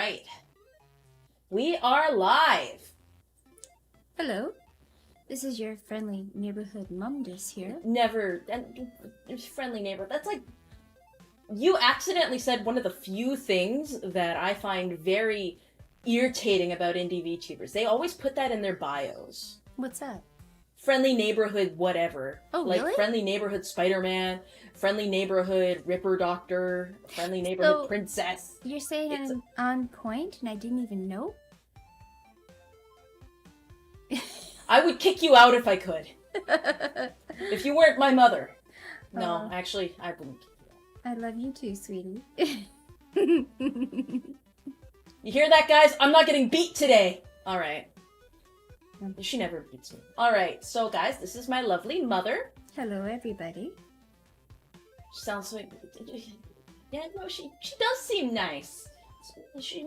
right. We are live. Hello, this is your friendly neighborhood Mumdus here. Never. And friendly neighbor. That's like. You accidentally said one of the few things that I find very irritating about indie VTubers. They always put that in their bios. What's that? Friendly neighborhood whatever. Oh, like really? Friendly neighborhood Spider-Man, friendly neighborhood Ripper Doctor, friendly neighborhood So, Princess. You're saying It's I'm on point and I didn't even know? I would kick you out if I could. If you weren't my mother. No, actually, I wouldn't kick you out. I love you too, sweetie. You hear that, guys? I'm not getting beat today. Alright. She never beats me. Alright, so guys, this is my lovely mother. Hello, everybody. She sounds like... Yeah, no, she does seem nice.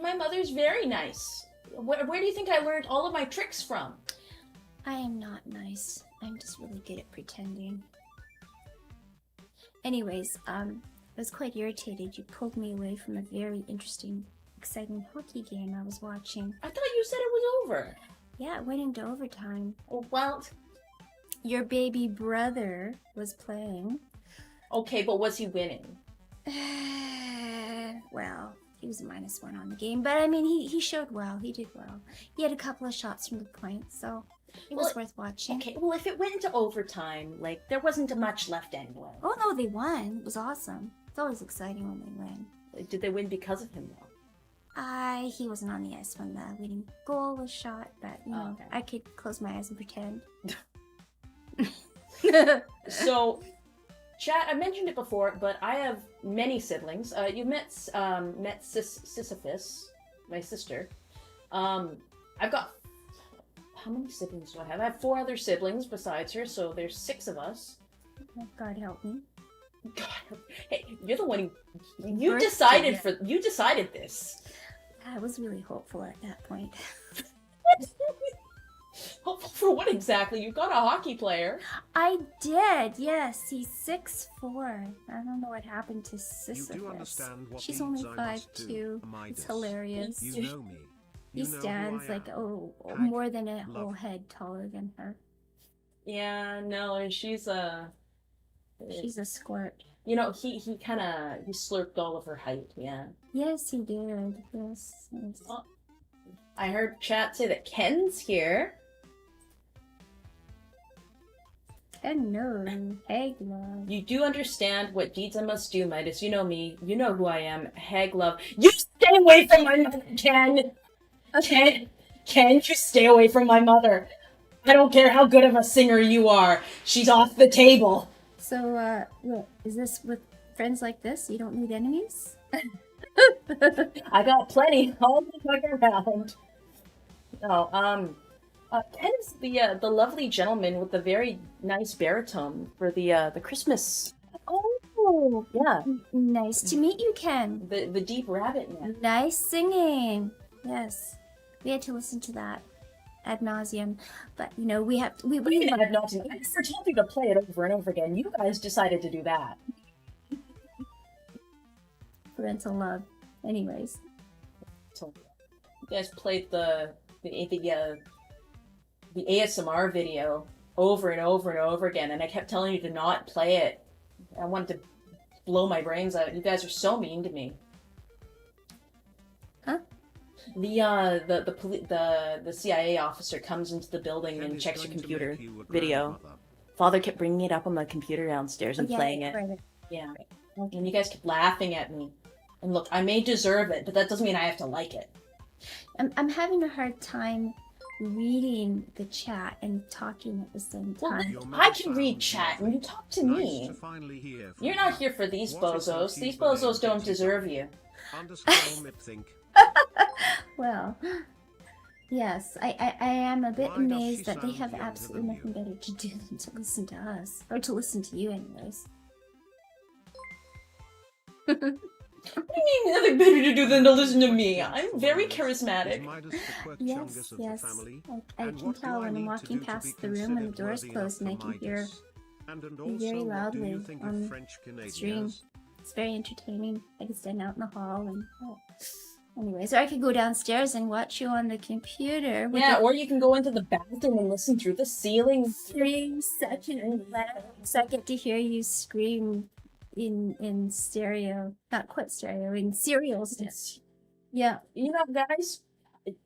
My mother's very nice. Where do you think I learned all of my tricks from? I am not nice. I'm just really good at pretending. Anyways, I was quite irritated. You pulled me away from a very interesting, exciting hockey game I was watching. I thought you said it was over. Yeah, it went into overtime. Oh, well... Your baby brother was playing. Okay, but was he winning? Well, he was a -1 on the game, but I mean, he showed well. He did well. He had a couple of shots from the point, so it was worth watching. Okay, well, if it went into overtime, like, there wasn't much left anyway. Oh no, they won. It was awesome. It's always exciting when they win. Did they win because of him, though? He wasn't on the ice when the winning goal was shot, but you know, okay. I could close my eyes and pretend. So, chat, I mentioned it before, but I have many siblings. You met Sisyphus, my sister. I've got... How many siblings do I have? I have 4 other siblings besides her, so there's 6 of us. God help me. God, hey, you're the one who... You Birth decided to- You decided this. I was really hopeful at that point. Hopeful for what exactly? You got a hockey player. I did, yes. He's 6'4". I don't know what happened to Sisyphus. You do understand what She's means only I must 5'2". do, It's Midas. hilarious. You know me. He You know who stands I like am. Hag, more than a whole love. head taller than her. Yeah, no, she's She's a squirt. You know, he slurped all of her height, yeah. Yes, he did. Yes. Oh. I heard chat say that Ken's here. And no, Hag love. You do understand what deeds I must do, Midas. You know me. You know who I am. Hag love. You stay away from my mother, Ken! Ken, you stay away from my mother. I don't care how good of a singer you are. She's off the table. So, look, is this with friends like this? You don't need enemies? I got plenty all the fuck around. No, Ken is the lovely gentleman with the very nice baritone for the Christmas. Oh, yeah. Nice to meet you, Ken. The Deep Rabbit Man. Nice singing. Yes. We had to listen to that ad nauseum, but you know, we have to, we have not to. I never told you to play it over and over again. You guys decided to do that. parental love. Anyways. So, you guys played the ASMR video over and over and over again, and I kept telling you to not play it. I wanted to blow my brains out. You guys are so mean to me. Huh? The CIA officer comes into the building and checks your computer video. Father kept bringing it up on the computer downstairs and playing it. Right. Yeah. And you guys kept laughing at me. And look, I may deserve it, but that doesn't mean I have to like it. I'm having a hard time reading the chat and talking at the same time. I can read chat and you talk to me. You're not here for these bozos. These bozos don't deserve you. Well, yes, I am a bit amazed that they have absolutely nothing better to do than to listen to us. Or to listen to you anyways. What do you mean nothing better to do than to listen to me? I'm very charismatic. Yes. I can tell when I'm walking past the room and the door's closed and I can hear you very loudly on the stream. It's very entertaining. I can stand out in the hall and Anyways, or I could go downstairs and watch you on the computer. With Yeah, the or you can go into the bathroom and listen through the ceiling. 3 second lag, so I get to hear you scream in stereo, not quite stereo, in serial stereo. Yeah. You know, guys,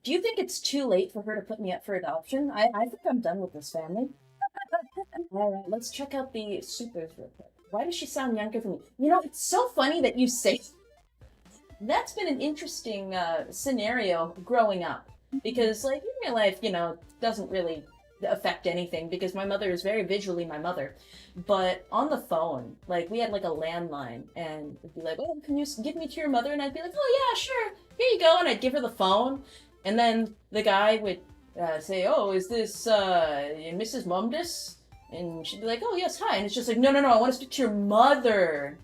do you think it's too late for her to put me up for adoption? I think I'm done with this family. Alright, let's check out the supers real quick. Why does she sound younger than me? You know, it's so funny that you say that's been an interesting scenario growing up. Because, like, in real life, you know, doesn't really affect anything because my mother is very visually my mother. But on the phone, like, we had, like, a landline, and it'd be like, oh, can you give me to your mother? And I'd be like, oh, yeah, sure, here you go. And I'd give her the phone, and then the guy would say, oh, is this Mrs. Mumdus? And she'd be like, oh, yes, hi. And it's just like, no, I want to speak to your mother.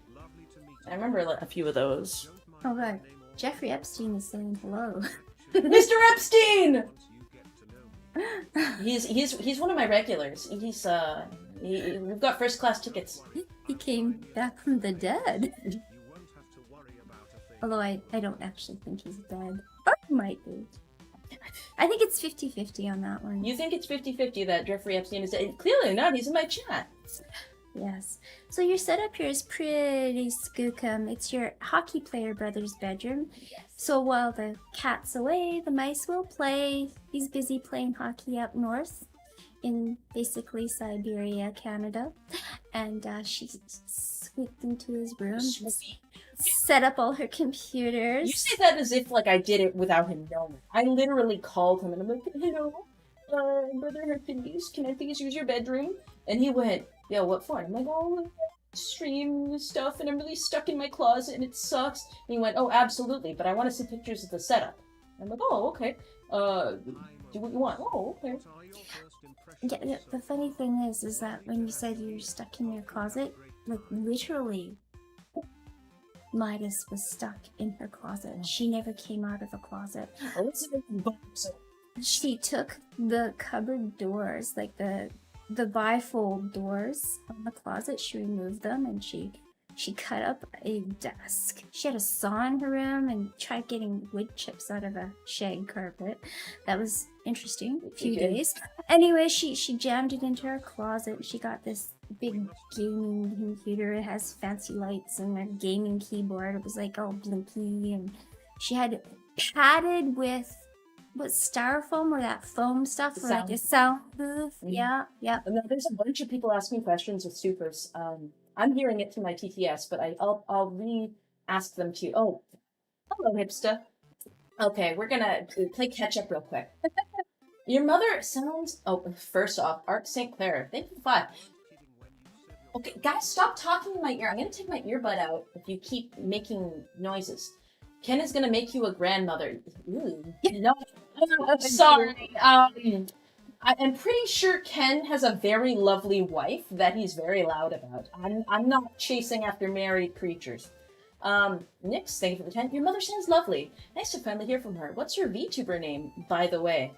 I remember a few of those. Oh god, Jeffrey Epstein is saying hello. Mr. Epstein! He's one of my regulars. We've got first class tickets. He came back from the dead. Although I don't actually think he's dead. Or he might be. I think it's 50-50 on that one. You think it's 50-50 that Jeffrey Epstein is dead? Clearly not, he's in my chat. Yes. So your setup here is pretty skookum. It's your hockey player brother's bedroom. Yes. So while the cat's away, the mice will play. He's busy playing hockey up north in basically Siberia, Canada. And she swooped into his room, set up all her computers. You say that as if, like, I did it without him knowing. I literally called him and I'm like, hello, Brother Hercules, can I please use your bedroom? And he went, yeah, what for? And I'm like, oh, stream stuff, and I'm really stuck in my closet, and it sucks. And he went, oh, absolutely, but I want to see pictures of the setup. And I'm like, oh, okay. Do what you want. Oh, okay. Yeah, the funny thing is that when you said you're stuck in your closet, like, literally, Midas was stuck in her closet. She never came out of the closet. She took the cupboard doors, like the bifold doors on the closet, she removed them, and she cut up a desk. She had a saw in her room and tried getting wood chips out of a shag carpet. That was interesting. A few days. Anyway, she jammed it into her closet. She got this big gaming computer. It has fancy lights and a gaming keyboard. It was like all blinky, and she had it padded with styrofoam or that foam stuff for like a sound booth. Yeah. And then there's a bunch of people asking questions with supers. I'm hearing it through my TTS, but I'll re-ask them to you. Oh, hello, hipster. Okay, we're gonna play catch up real quick. Your mother sounds. Oh, first off, Art St. Clair. Thank you for 5. Okay, guys, stop talking in my ear. I'm gonna take my earbud out if you keep making noises. Ken is gonna make you a grandmother. Ooh. No, sorry. I'm pretty sure Ken has a very lovely wife that he's very loud about. I'm not chasing after married creatures. Nix, thank you for the 10. Your mother sounds lovely. Nice to finally hear from her. What's your VTuber name, by the way?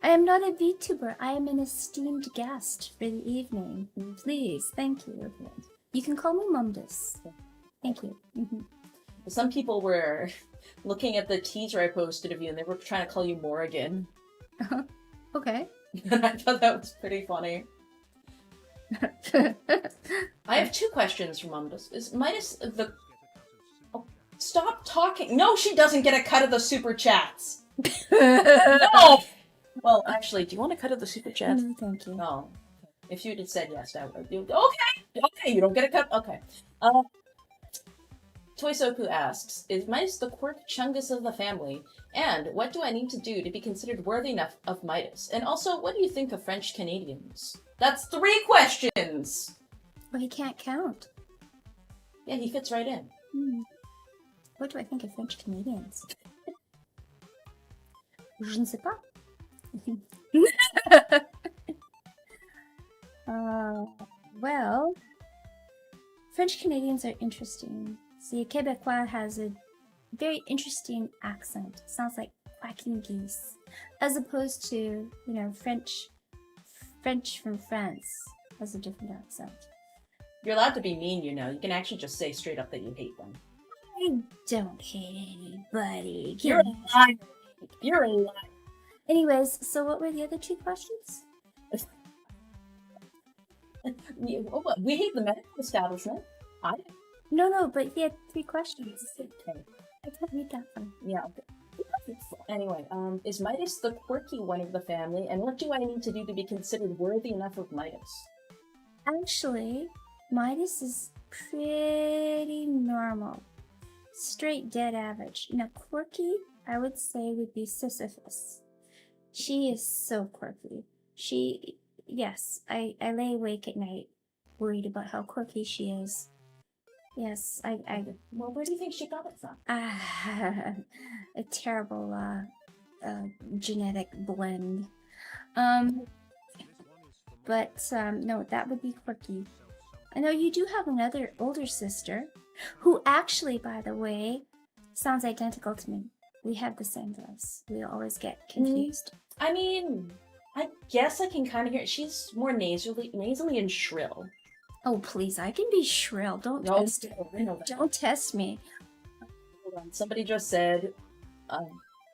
I am not a VTuber. I am an esteemed guest for the evening. Please, thank you. You can call me Mumdus. Thank you. Some people were looking at the teaser I posted of you, and they were trying to call you Morrigan. Okay. And I thought that was pretty funny. I have 2 questions for Mumdus. Is Midas the... Oh, stop talking! No, she doesn't get a cut of the super chats! No! Well, actually, do you want a cut of the super chats? No, thank you. No. If you had said yes, I would. Okay, you don't get a cut? Okay. Toysoku asks, is Midas the quirk chungus of the family? And what do I need to do to be considered worthy enough of Midas? And also, what do you think of French Canadians? That's 3 questions! Well, he can't count. Yeah, he fits right in. What do I think of French Canadians? Je ne sais pas. Well, French Canadians are interesting. See, Quebecois has a very interesting accent. It sounds like quacking geese, as opposed to, French from France has a different accent. You're allowed to be mean, you know. You can actually just say straight up that you hate them. I don't hate anybody. You're a liar. You're a liar. Anyways, so what were the other two questions? We hate the medical establishment. No, but he had 3 questions. Okay. I can't read that one. Yeah. Anyway, is Midas the quirky one of the family, and what do I need to do to be considered worthy enough of Midas? Actually, Midas is pretty normal. Straight dead average. Now, quirky, I would say, would be Sisyphus. She is so quirky. Yes, I lay awake at night worried about how quirky she is. Yes, Well, where do you think she got it from? a terrible genetic blend. But no, that would be quirky. I know you do have another older sister, who actually, by the way, sounds identical to me. We have the same voice. We always get confused. I mean, I guess I can kind of hear it. She's more nasally and shrill. Oh, please, I can be shrill. Don't test it. I know that. Don't test me. Hold on. Somebody just said,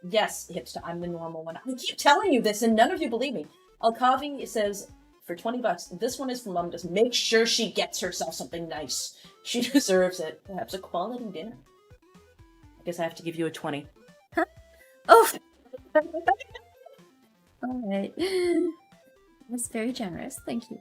yes, Hipster, I'm the normal one. I keep telling you this and none of you believe me. Alkavi says, for $20, this one is from Mom. Just make sure she gets herself something nice. She deserves it. Perhaps a quality dinner. I guess I have to give you a 20. Oh! Alright. That's very generous. Thank you.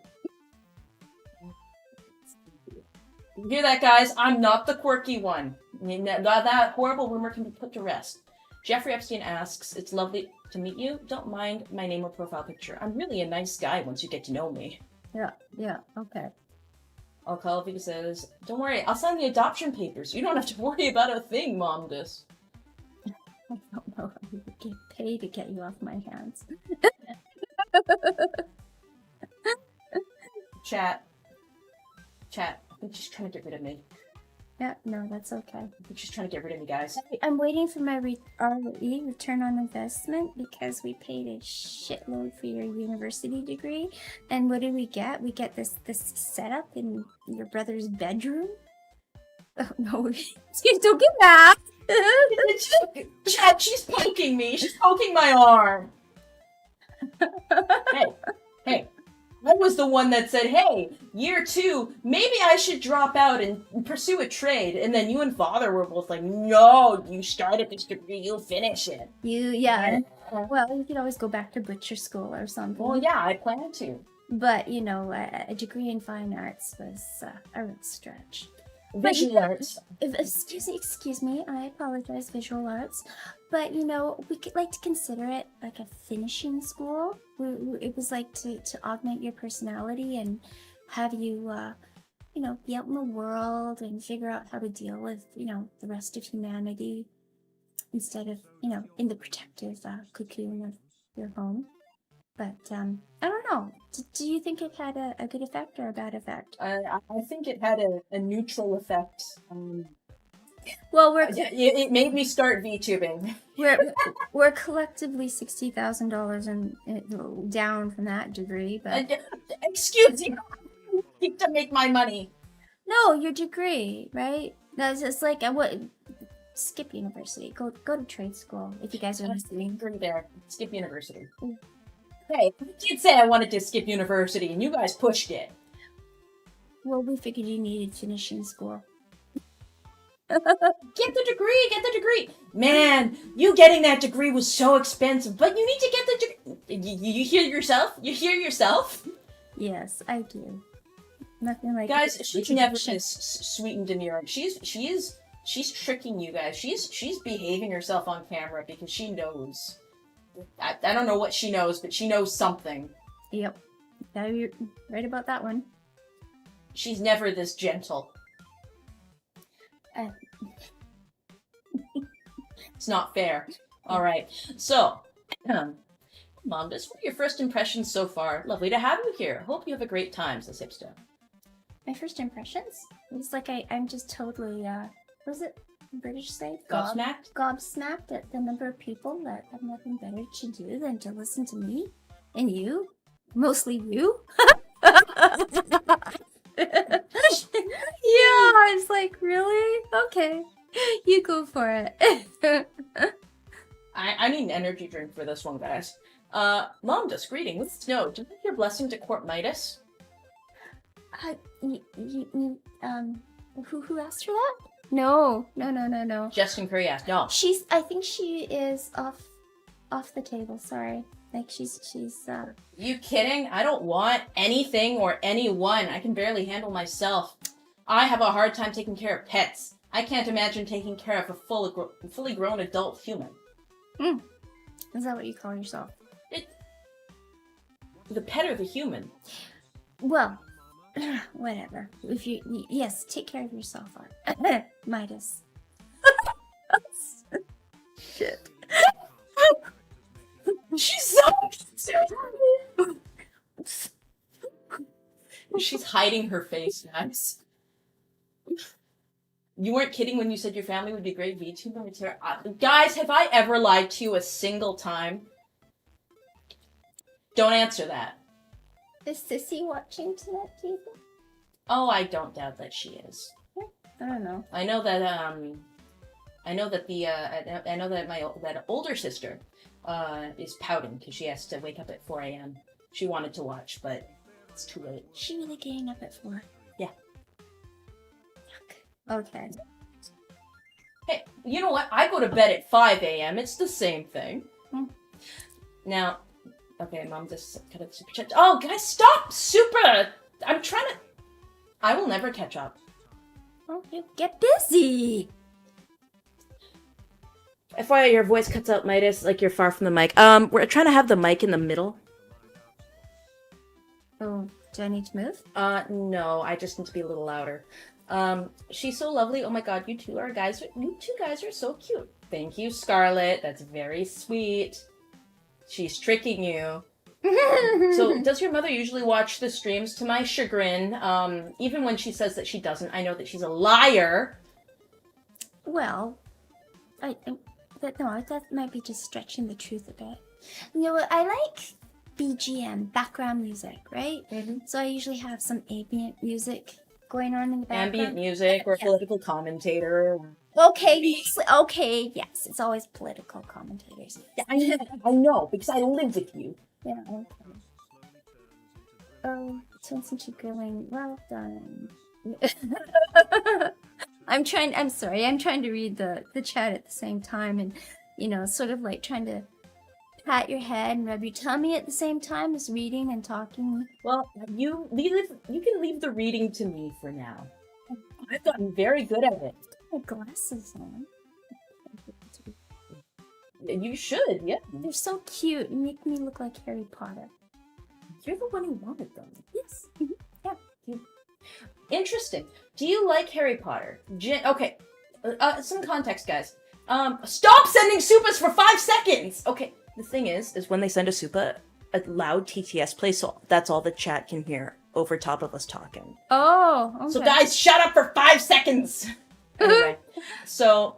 You hear that, guys? I'm not the quirky one. I mean, that horrible rumor can be put to rest. Jeffrey Epstein asks, it's lovely to meet you. Don't mind my name or profile picture. I'm really a nice guy once you get to know me. Yeah, okay. Alkavi says, don't worry, I'll sign the adoption papers. You don't have to worry about a thing, Mom does. I don't know how you would get paid to get you off my hands. Chat. I think she's trying to get rid of me. Yeah, no, that's okay. I think she's trying to get rid of me, guys. I'm waiting for my ROE, return on investment, because we paid a shitload for your university degree. And what do we get? We get this setup in your brother's bedroom? Oh, no. Don't get mad! Chat, she's poking me. She's poking my arm. Hey. I was the one that said, hey, year 2, maybe I should drop out and pursue a trade. And then you and Father were both like, no, you started this degree, you'll finish it. Yeah. Well, you could always go back to butcher school or something. Well, yeah, I plan to. But, you know, a degree in fine arts was a real stretch. Visual arts. Excuse me, I apologize, visual arts. But, you know, we could like to consider it like a finishing school. It was like to augment your personality and have you, you know, be out in the world and figure out how to deal with, you know, the rest of humanity instead of, you know, in the protective cocoon of your home. But, I don't know. Do you think it had a good effect or a bad effect? I think it had a neutral effect. Well, it made me start VTubing. We're collectively $60,000 down from that degree, but excuse me, to make my money. No, your degree, right? That's just like skip university. Go to trade school if you guys are listening. Agree there. Skip university. Hey, I did say I wanted to skip university, and you guys pushed it. Well, we figured you needed finishing school. Get the degree! Man, you getting that degree was so expensive, but you need to get the degree. You hear yourself? You hear yourself? Yes, I do. Nothing like guys. She's never this sweet and demure. She's tricking you guys. She's behaving herself on camera because she knows. I don't know what she knows, but she knows something. Yep, you're right about that one. She's never this gentle. It's not fair. All right. So, Mom, what are your first impressions so far? Lovely to have you here. Hope you have a great time, says Hipster. My first impressions? It's like I'm just totally, what was it British say? Gobsmacked? Gobsmacked at the number of people that have nothing better to do than to listen to me. And you. Mostly you. Yeah, it's like, really? Okay. You go for it. I need an energy drink for this one, guys. Momdus, greetings. Snow, do you have your blessing to court Midas? Who asked for that? No. Justin Curry asked. No. I think she is off the table, sorry. Like she's You kidding? I don't want anything or anyone. I can barely handle myself. I have a hard time taking care of pets. I can't imagine taking care of a fully grown adult human. Is that what you call yourself? The pet or the human? Well, whatever. If yes, take care of yourself, Midas. Shit. She's so She's hiding her face, guys. You weren't kidding when you said your family would be great VTuber. Guys, have I ever lied to you a single time? Don't answer that. Is Sissy watching tonight, do you think? Oh, I don't doubt that she is. I don't know. I know that that older sister is pouting because she has to wake up at 4 a.m. She wanted to watch, but it's too late. She really getting up at 4? Yeah. Okay. Hey, you know what? I go to bed at 5 a.m. It's the same thing. Now, okay, Mom just cut it super chat. Oh, guys, stop! Super! I'm trying to... I will never catch up. Oh, you get busy! FYI, your voice cuts out, Midas, like you're far from the mic. We're trying to have the mic in the middle. Oh, do I need to move? No, I just need to be a little louder. She's so lovely. Oh my god, you two guys are so cute. Thank you, Scarlett. That's very sweet. She's tricking you. So, does your mother usually watch the streams? To my chagrin, even when she says that she doesn't, I know that she's a liar. Well, that might be just stretching the truth a bit. You know what? I like BGM, background music, right? So I usually have some ambient music going on in the background. Ambient music or political commentator. Okay, yes, it's always political commentators. I know, because I live with you. Yeah, okay. Oh, turns into grilling. Well done. I'm trying to read the chat at the same time and, sort of like trying to pat your head and rub your tummy at the same time as reading and talking. Well, you can leave the reading to me for now. I've gotten very good at it. My glasses on. You should, yeah. They're so cute. You make me look like Harry Potter. You're the one who wanted them. Yes. Yeah. Interesting. Do you like Harry Potter? Okay. Some context, guys. Stop sending supas for 5 seconds! Okay. The thing is when they send a supa, a loud TTS plays, so that's all the chat can hear over top of us talking. Oh, okay. So guys, shut up for 5 seconds! Anyway, so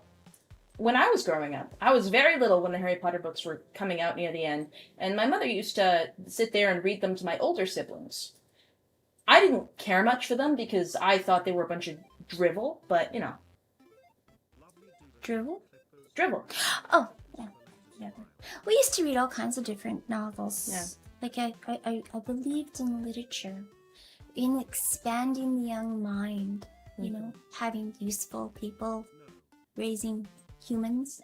when I was growing up, I was very little when the Harry Potter books were coming out near the end, and my mother used to sit there and read them to my older siblings. I didn't care much for them because I thought they were a bunch of drivel, but, Drivel? Drivel. Oh, yeah. We used to read all kinds of different novels. Yeah. Like, I believed in literature, in expanding the young mind, having useful people, raising humans.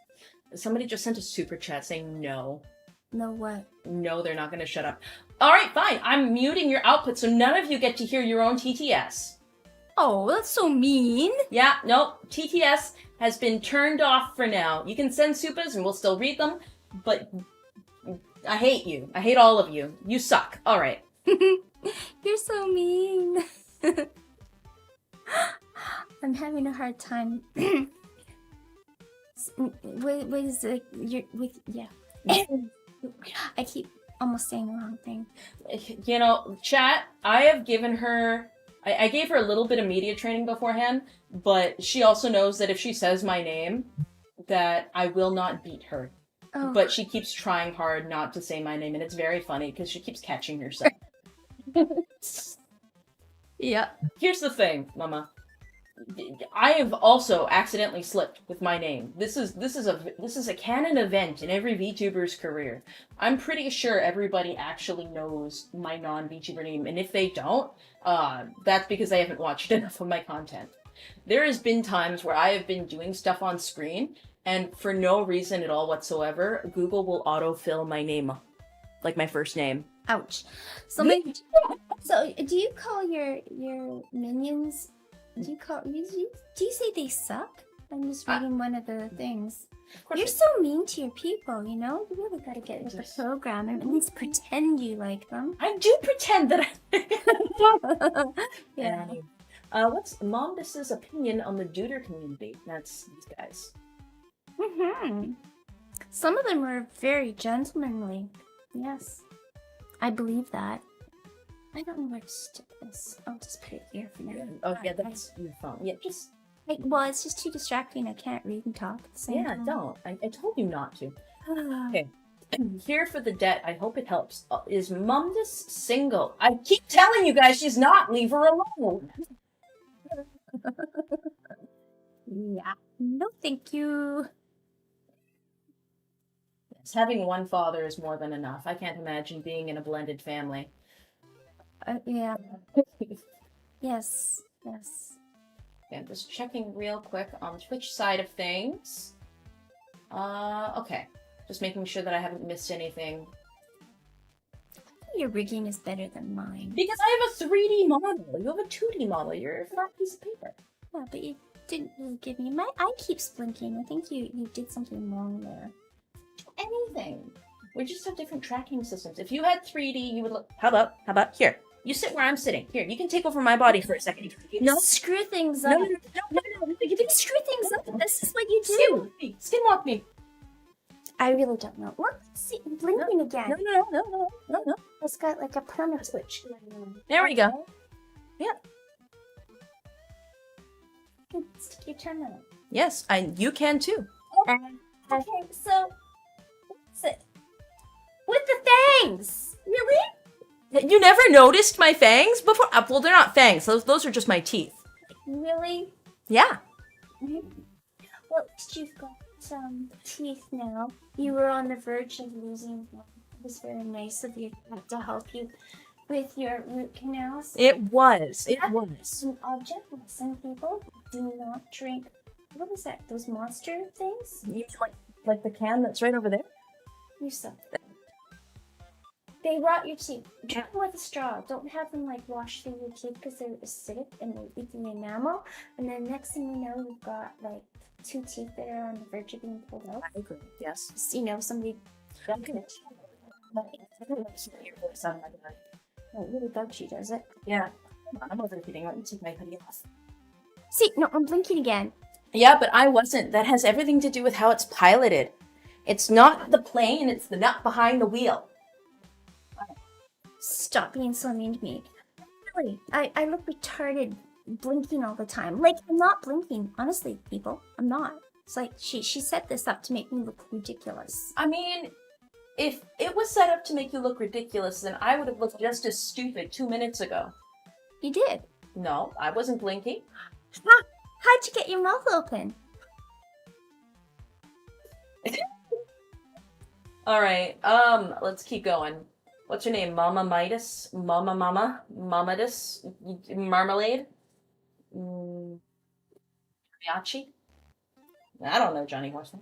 Somebody just sent a super chat saying no. No what? No, they're not going to shut up. Alright, fine. I'm muting your output so none of you get to hear your own TTS. Oh, that's so mean. Yeah, nope. TTS has been turned off for now. You can send supas and we'll still read them, but I hate you. I hate all of you. You suck. Alright. You're so mean. I'm having a hard time. What is it? Yeah. I keep almost saying the wrong thing. Chat, I have given her... I gave her a little bit of media training beforehand, but she also knows that if she says my name, that I will not beat her. Oh. But she keeps trying hard not to say my name, and it's very funny, because she keeps catching herself. Yeah. Here's the thing, Mama. I have also accidentally slipped with my name. This is a canon event in every VTuber's career. I'm pretty sure everybody actually knows my non-VTuber name, and if they don't, that's because they haven't watched enough of my content. There has been times where I have been doing stuff on screen, and for no reason at all whatsoever, Google will autofill my name, like my first name. Ouch. So, so do you call your minions? Do you say they suck? I'm just reading one of the things. You're so mean to your people, you know? You really gotta get with the program and at least pretend you like them. I do pretend that I... Yeah. What's Momdus's opinion on the Duder community? That's these guys. Some of them are very gentlemanly. Yes. I believe that. I don't know where to stick this. I'll just put it here for now. Oh, yeah, that's your phone. Yeah, just... well, it's just too distracting. I can't read and talk at the same time. Don't. I told you not to. Okay. Here for the debt. I hope it helps. Is Mumdus single? I keep telling you guys she's not. Leave her alone. Yeah. No, thank you. Yes, having one father is more than enough. I can't imagine being in a blended family. Yeah. Yes. Yes. Okay, I'm just checking real quick on the Twitch side of things. Okay. Just making sure that I haven't missed anything. Your rigging is better than mine. Because I have a 3D model. You have a 2D model. You're a flat piece of paper. Yeah, but you didn't really give me... My eye keeps blinking. I think you did something wrong there. Anything. We just have different tracking systems. If you had 3D, you would look... How about here? You sit where I'm sitting. Here, you can take over my body for a second. No, screw things up. No. You can screw things up. This is what you do. Skinwalk me. I really don't know. Look, see, blinking again. No. It's got like a perma switch. There we go. Yeah. Stick your tongue out. Yes, you can too. Okay, so what's it? With the fangs! Really? You never noticed my fangs before? Well, they're not fangs. Those are just my teeth. Really? Yeah. Well, at least you've got some teeth now. You were on the verge of losing one. It was very nice of you to help you with your root canals. It was. An object lesson, people. Do not drink. What is that? Those monster things? You like the can that's right over there? You suck. They rot your teeth. Drink them with a straw. Don't have them like wash through your teeth because they're acidic and they eat the enamel. And then next thing you know, you've got like 2 teeth that are on the verge of being pulled out. I agree. Yes. Just, you know, somebody. Oh, it really bugs you, does it? Yeah. I'm overheating. Let me take my hoodie off. See, no, I'm blinking again. Yeah, but I wasn't. That has everything to do with how it's piloted. It's not the plane, it's the nut behind the wheel. Stop being so mean to me. Really, I look retarded blinking all the time. Like, I'm not blinking. Honestly, people, I'm not. It's like, she set this up to make me look ridiculous. I mean, if it was set up to make you look ridiculous, then I would have looked just as stupid 2 minutes ago. You did. No, I wasn't blinking. How'd you get your mouth open? Alright, let's keep going. What's your name? Mama Midas? Mamadus? Marmalade? Miyachi? I don't know, Johnny Horseman.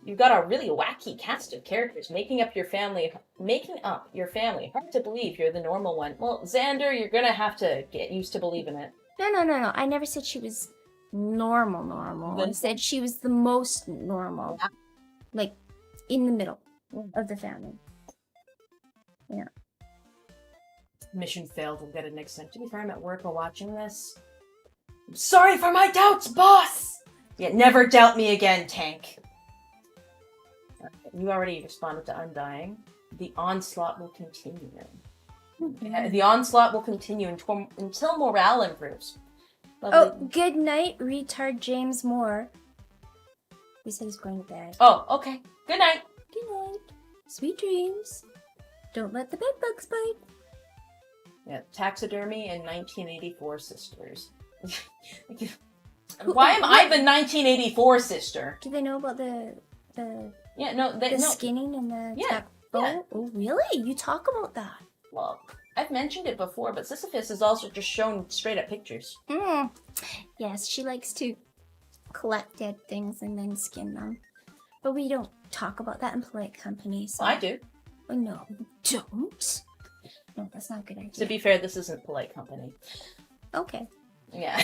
You've got a really wacky cast of characters making up your family. Hard to believe you're the normal one. Well, Xander, you're gonna have to get used to believing it. No. I never said she was normal. I said she was the most normal. Yeah. Like, in the middle of the family. Yeah. Mission failed. We'll get it next time. To be fair, I'm at work while watching this. I'm sorry for my doubts, boss! Yeah, never doubt me again, Tank. Okay, you already responded to Undying. The onslaught will continue. Yeah, the onslaught will continue until morale improves. Lovely. Oh, good night, retard James Moore. He said he's going to bed. Oh, okay. Good night. Good night. Sweet dreams. Don't let the bed bugs bite. Yeah, taxidermy and 1984 sisters. Why am I the 1984 sister? Do they know about the Yeah, no, the skinning and the Yeah, Oh, yeah. oh, really? You talk about that? Well, I've mentioned it before, but Sisyphus has also just shown straight up pictures. Yes, she likes to collect dead things and then skin them. But we don't talk about that in polite company. So. I do. Oh, no, don't. No, that's not a good idea. To be fair, this isn't polite company. Okay. Yeah.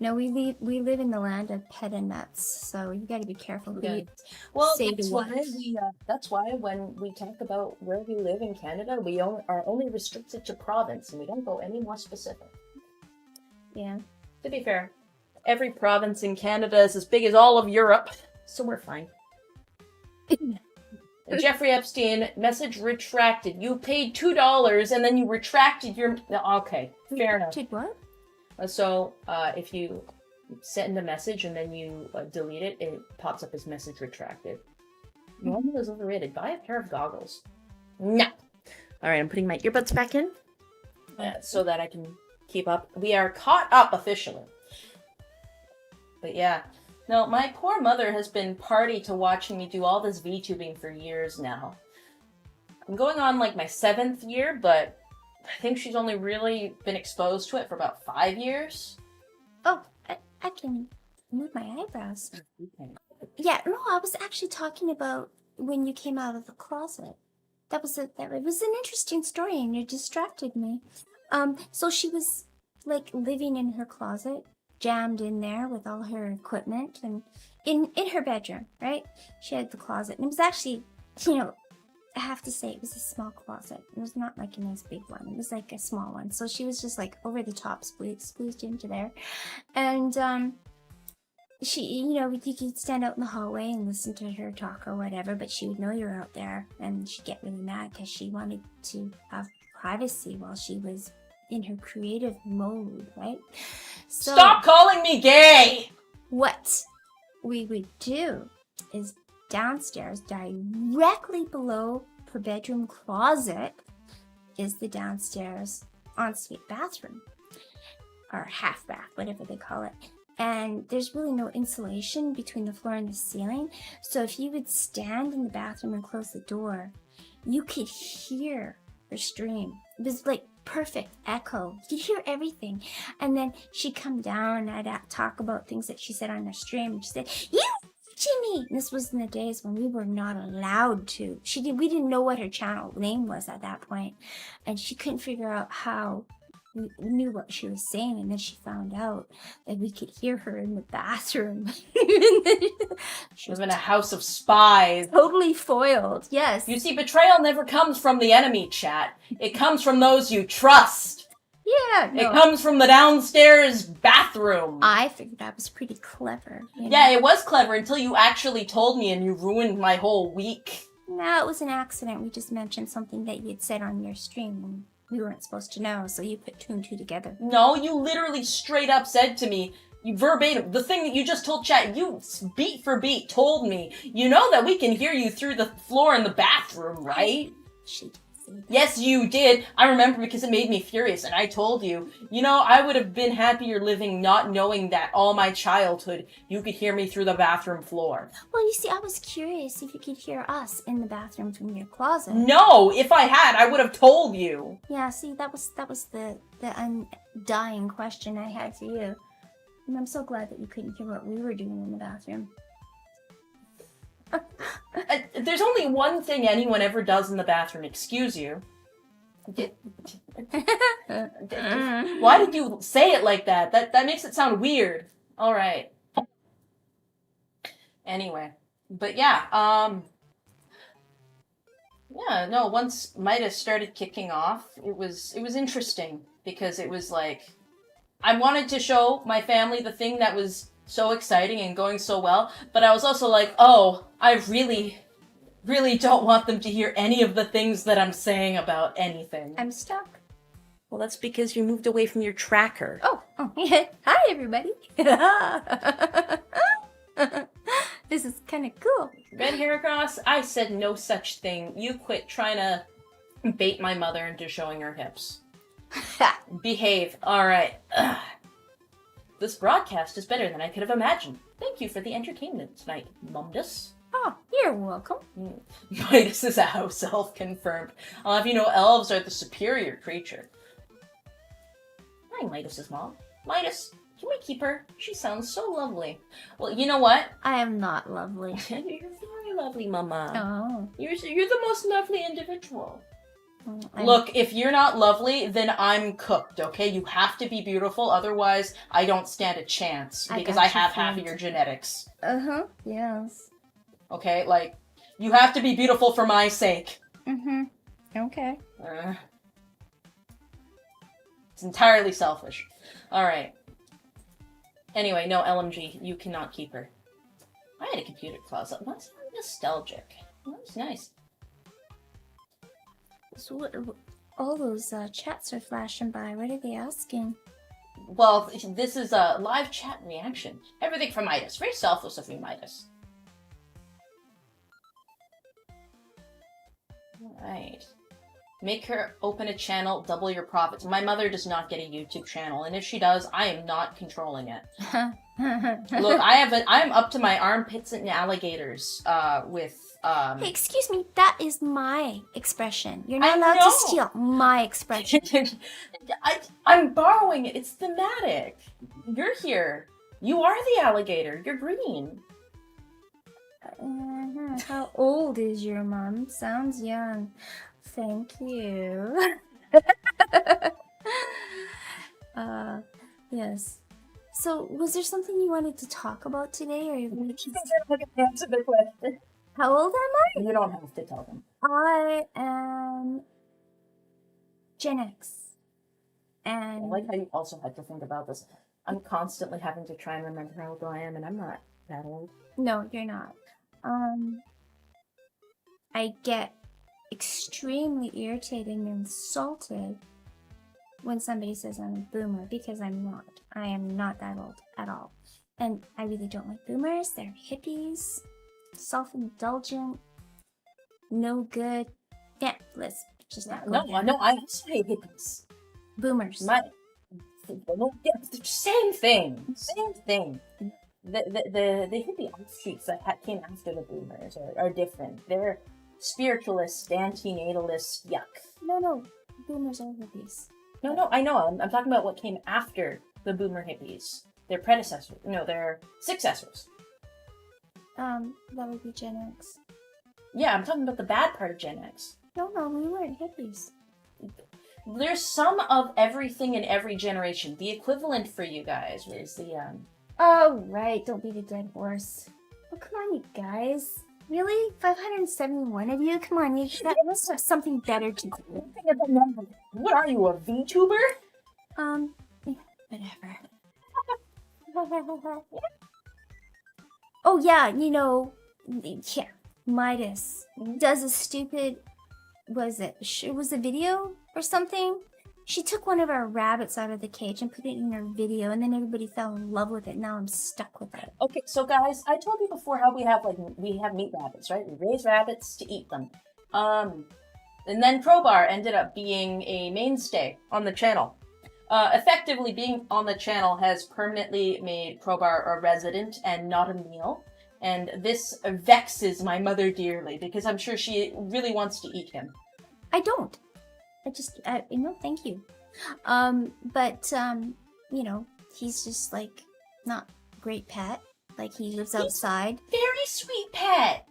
No, we live in the land of pet and nuts, so you got to be careful who you Well, say that's to why what. that's why when we talk about where we live in Canada, we are only restricted to province, and we don't go any more specific. Yeah. To be fair, every province in Canada is as big as all of Europe, so we're fine. Jeffrey Epstein, message retracted. You paid $2 and then you retracted your... Okay, fair enough. Did what? So, if you send a message and then you delete it, it pops up as message retracted. Normal is overrated. Buy a pair of goggles. No. Alright, I'm putting my earbuds back in so that I can keep up. We are caught up officially. But yeah. No, my poor mother has been party to watching me do all this VTubing for years now. I'm going on like my 7th year, but I think she's only really been exposed to it for about 5 years. Oh, I can move my eyebrows. Yeah, no, I was actually talking about when you came out of the closet. It was an interesting story, and you distracted me. So she was like living in her closet, jammed in there with all her equipment, and in her bedroom, right? She had the closet, and it was actually, I have to say, it was a small closet. It was not like a nice big one. It was like a small one. So she was just like over the top, splooged into there. And she, you could stand out in the hallway and listen to her talk or whatever, but she would know you were out there. And she'd get really mad because she wanted to have privacy while she was in her creative mode, right? So Stop calling me gay! what we would do is downstairs, directly below her bedroom closet, is the downstairs ensuite bathroom, or half bath, whatever they call it. And there's really no insulation between the floor and the ceiling, so if you would stand in the bathroom and close the door, you could hear her stream. It was like perfect echo. You could hear everything. And then she'd come down, and I'd talk about things that she said on her stream, and she said, "You Jimmy!" And this was in the days when we were not allowed to. We didn't know what her channel name was at that point, and she couldn't figure out how we knew what she was saying. And then she found out that we could hear her in the bathroom. She Live in a house of spies. totally foiled. Yes. You see, betrayal never comes from the enemy, chat. It comes from those you trust. Yeah. It No. comes from the downstairs bathroom. I figured that was pretty clever. Yeah, it was clever until you actually told me and you ruined my whole week. No, it was an accident. We just mentioned something that you had said on your stream, and we weren't supposed to know, so you put 2 and 2 together. No, you literally straight up said to me, you verbatim, the thing that you just told chat, you beat for beat told me, you know that we can hear you through the floor in the bathroom, right? She did say that. Yes, you did. I remember because it made me furious, and I told you, I would have been happier living not knowing that all my childhood you could hear me through the bathroom floor. Well, you see, I was curious if you could hear us in the bathroom from your closet. No, if I had, I would have told you. Yeah, see, that was the undying question I had for you. And I'm so glad that you couldn't hear what we were doing in the bathroom. There's only one thing anyone ever does in the bathroom, excuse you. Why did you say it like that? That makes it sound weird. Alright. Anyway. But yeah, once Midas started kicking off, it was interesting. Because it was like, I wanted to show my family the thing that was so exciting and going so well, but I was also like, oh, I really, really don't want them to hear any of the things that I'm saying about anything. I'm stuck. Well, that's because you moved away from your tracker. Oh, yeah. Hi, everybody. This is kind of cool. Red Hair Cross, I said no such thing. You quit trying to bait my mother into showing her hips. Behave. Alright. This broadcast is better than I could have imagined. Thank you for the entertainment tonight, Mumdus. Oh, you're welcome. Midas is a house elf, confirmed. I'll have you know elves are the superior creature. Hi, Midas's mom. Midas, can we keep her? She sounds so lovely. Well, you know what? I am not lovely. You're very lovely, Mama. Oh. You're the most lovely individual. I'm- Look, if you're not lovely, then I'm cooked, okay? You have to be beautiful, otherwise I don't stand a chance, I because got I you, have half of friend. your genetics. Uh-huh. Yes. Okay? Like, you have to be beautiful for my sake. Mm-hmm. Okay. It's entirely selfish. Alright. Anyway, no, LMG, you cannot keep her. I had a computer closet once. Nostalgic. That was nice. So what, all those chats are flashing by. What are they asking? Well, this is a live chat reaction. Everything from Midas. Very selfless of you, Midas. Alright. Make her open a channel, double your profits. My mother does not get a YouTube channel, and if she does, I am not controlling it. Look, I'm up to my armpits in alligators, with, Hey, excuse me, that is my expression. You're not I allowed know. to steal my expression. I'm borrowing it. It's thematic. You're here. You are the alligator. You're green. How old is your mom? Sounds young. Thank you. Yes. So, was there something you wanted to talk about today, or Answer the question. how old am You don't have to tell them. I? I am Gen X, I and like how you also had to think about this. I'm constantly having to try and remember how old I am, and I'm not that old. no, you're not. I get extremely irritated and insulted when somebody says I'm a boomer, because I'm not. I am not that old at all. And I really don't like boomers. They're hippies, self-indulgent, no good. Yeah, let's just not go there. No, I also hate hippies. Boomers. Same thing. Same thing. The hippie offshoots that came after the boomers are different. They're spiritualists, antinatalists, yuck. No, boomers are hippies. No, I know. I'm talking about what came after the boomer hippies. Their predecessors. No, their successors. That would be Gen X. Yeah, I'm talking about the bad part of Gen X. No, we weren't hippies. There's some of everything in every generation. The equivalent for you guys is the, Oh, right. Don't beat a dead horse. Oh, come on, you guys. Really? 571 of you? Come on, you must have something better to do. What are you, a VTuber? Whatever. Oh, yeah, yeah, Midas does a stupid, was it a video or something? She took one of our rabbits out of the cage and put it in her video, and then everybody fell in love with it. Now I'm stuck with it. Okay, so guys, I told you before how we have meat rabbits, right? We raise rabbits to eat them. And then Crowbar ended up being a mainstay on the channel. Effectively being on the channel has permanently made Crowbar a resident and not a meal. And this vexes my mother dearly, because I'm sure she really wants to eat him. I don't. Thank you. He's just like not a great pet. Like he lives outside. Very sweet pet.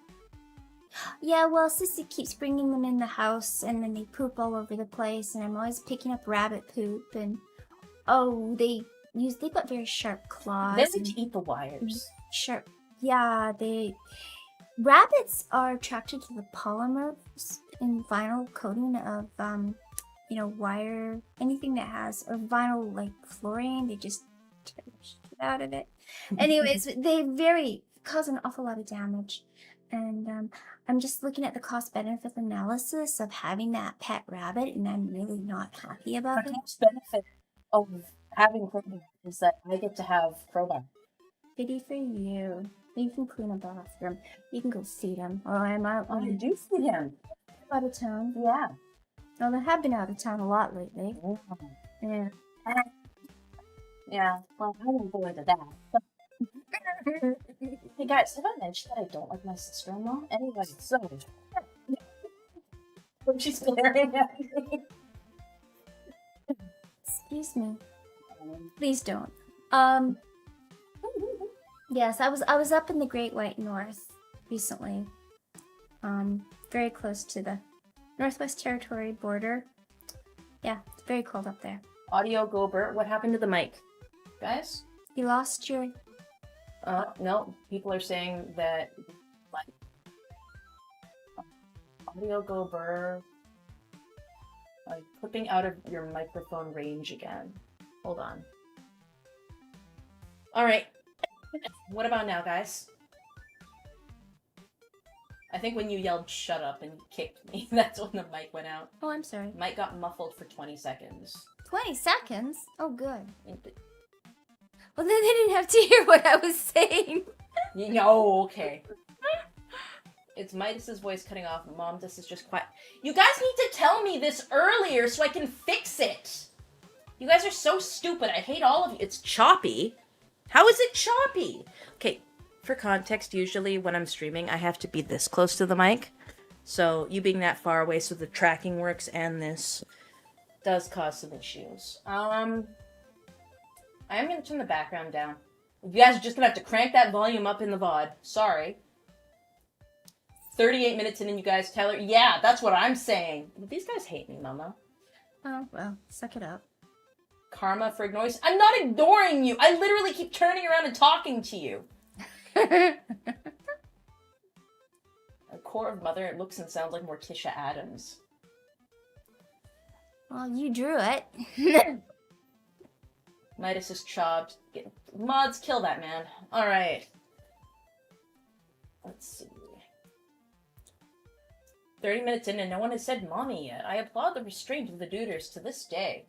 Yeah, well, Sissy keeps bringing them in the house, and then they poop all over the place, and I'm always picking up rabbit poop, and they've got very sharp claws. They like to eat the wires. Sharp. Yeah, rabbits are attracted to the polymers in vinyl coating of wire, anything that has, or vinyl like fluorine, they just tear the shit out of it. Anyways, they cause an awful lot of damage. And I'm just looking at the cost-benefit analysis of having that pet rabbit, and I'm really not happy about it. The cost benefit of having Crowbar is that I get to have Crowbar. Pity for you. You can clean a bathroom. You can go feed him. Or I'm out Oh, you do feed him. out of town. Yeah. Well, they have been out of town a lot lately. Yeah. Yeah, well, I won't go into that. Hey guys, have I mentioned that I don't like my sister-in-law? Anyway, so... She's glaring at me. Excuse me. Please don't. Yes, I was up in the Great White North recently. Very close to the Northwest Territory border. Yeah, it's very cold up there. Audio Gobert, what happened to the mic? Guys? You lost your... No, people are saying that... Like, Audio Gobert... Like, clipping out of your microphone range again. Hold on. Alright. What about now, guys? I think when you yelled shut up and kicked me, that's when the mic went out. Oh, I'm sorry. Mic got muffled for 20 seconds. 20 seconds? Oh, good. Well, then they didn't have to hear what I was saying. Oh, okay. It's Midas's voice cutting off. Momdus is just quiet. You guys need to tell me this earlier so I can fix it. You guys are so stupid. I hate all of you. It's choppy. How is it choppy? Okay, for context, usually when I'm streaming, I have to be this close to the mic. So you being that far away so the tracking works and this does cause some issues. I am going to turn the background down. You guys are just going to have to crank that volume up in the VOD. Sorry. 38 minutes in and you guys tell her, yeah, that's what I'm saying. These guys hate me, Mama. Oh, well, suck it up. Karma for ignoring. I'm not ignoring you. I literally keep turning around and talking to you. A core of mother, it looks and sounds like Morticia Adams. Well, you drew it. Midas is chopped. Mods, kill that man. Alright. Let's see. 30 minutes in and no one has said mommy yet. I applaud the restraint of the duders to this day.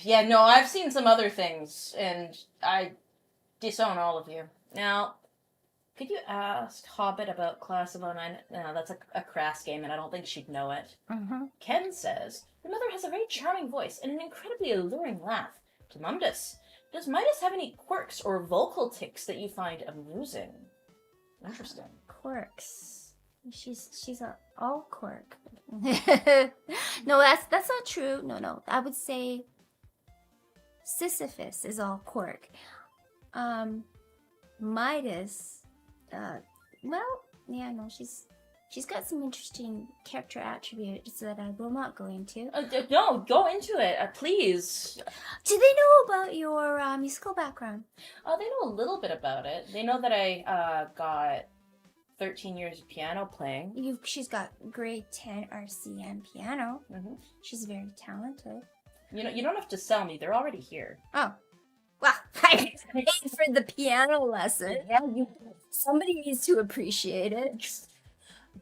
Yeah, no, I've seen some other things, and I disown all of you. Now, could you ask Hobbit about Class of 09? No, that's a crass game, and I don't think she'd know it. Ken says, your mother has a very charming voice and an incredibly alluring laugh. To Mumdus, does Midas have any quirks or vocal tics that you find amusing? Interesting. Quirks. She's a all quirk. No, that's not true. No. I would say Sisyphus is all quirk. Midas, well, yeah, no, she's got some interesting character attributes that I will not go into. No, go into it, please. Do they know about your musical background? Oh, they know a little bit about it. They know that I got 13 years of piano playing. She's got grade 10 RCM piano. Mm-hmm. She's very talented. You don't have to sell me. They're already here. Oh. Well, I paid for the piano lesson. Yeah, somebody needs to appreciate it.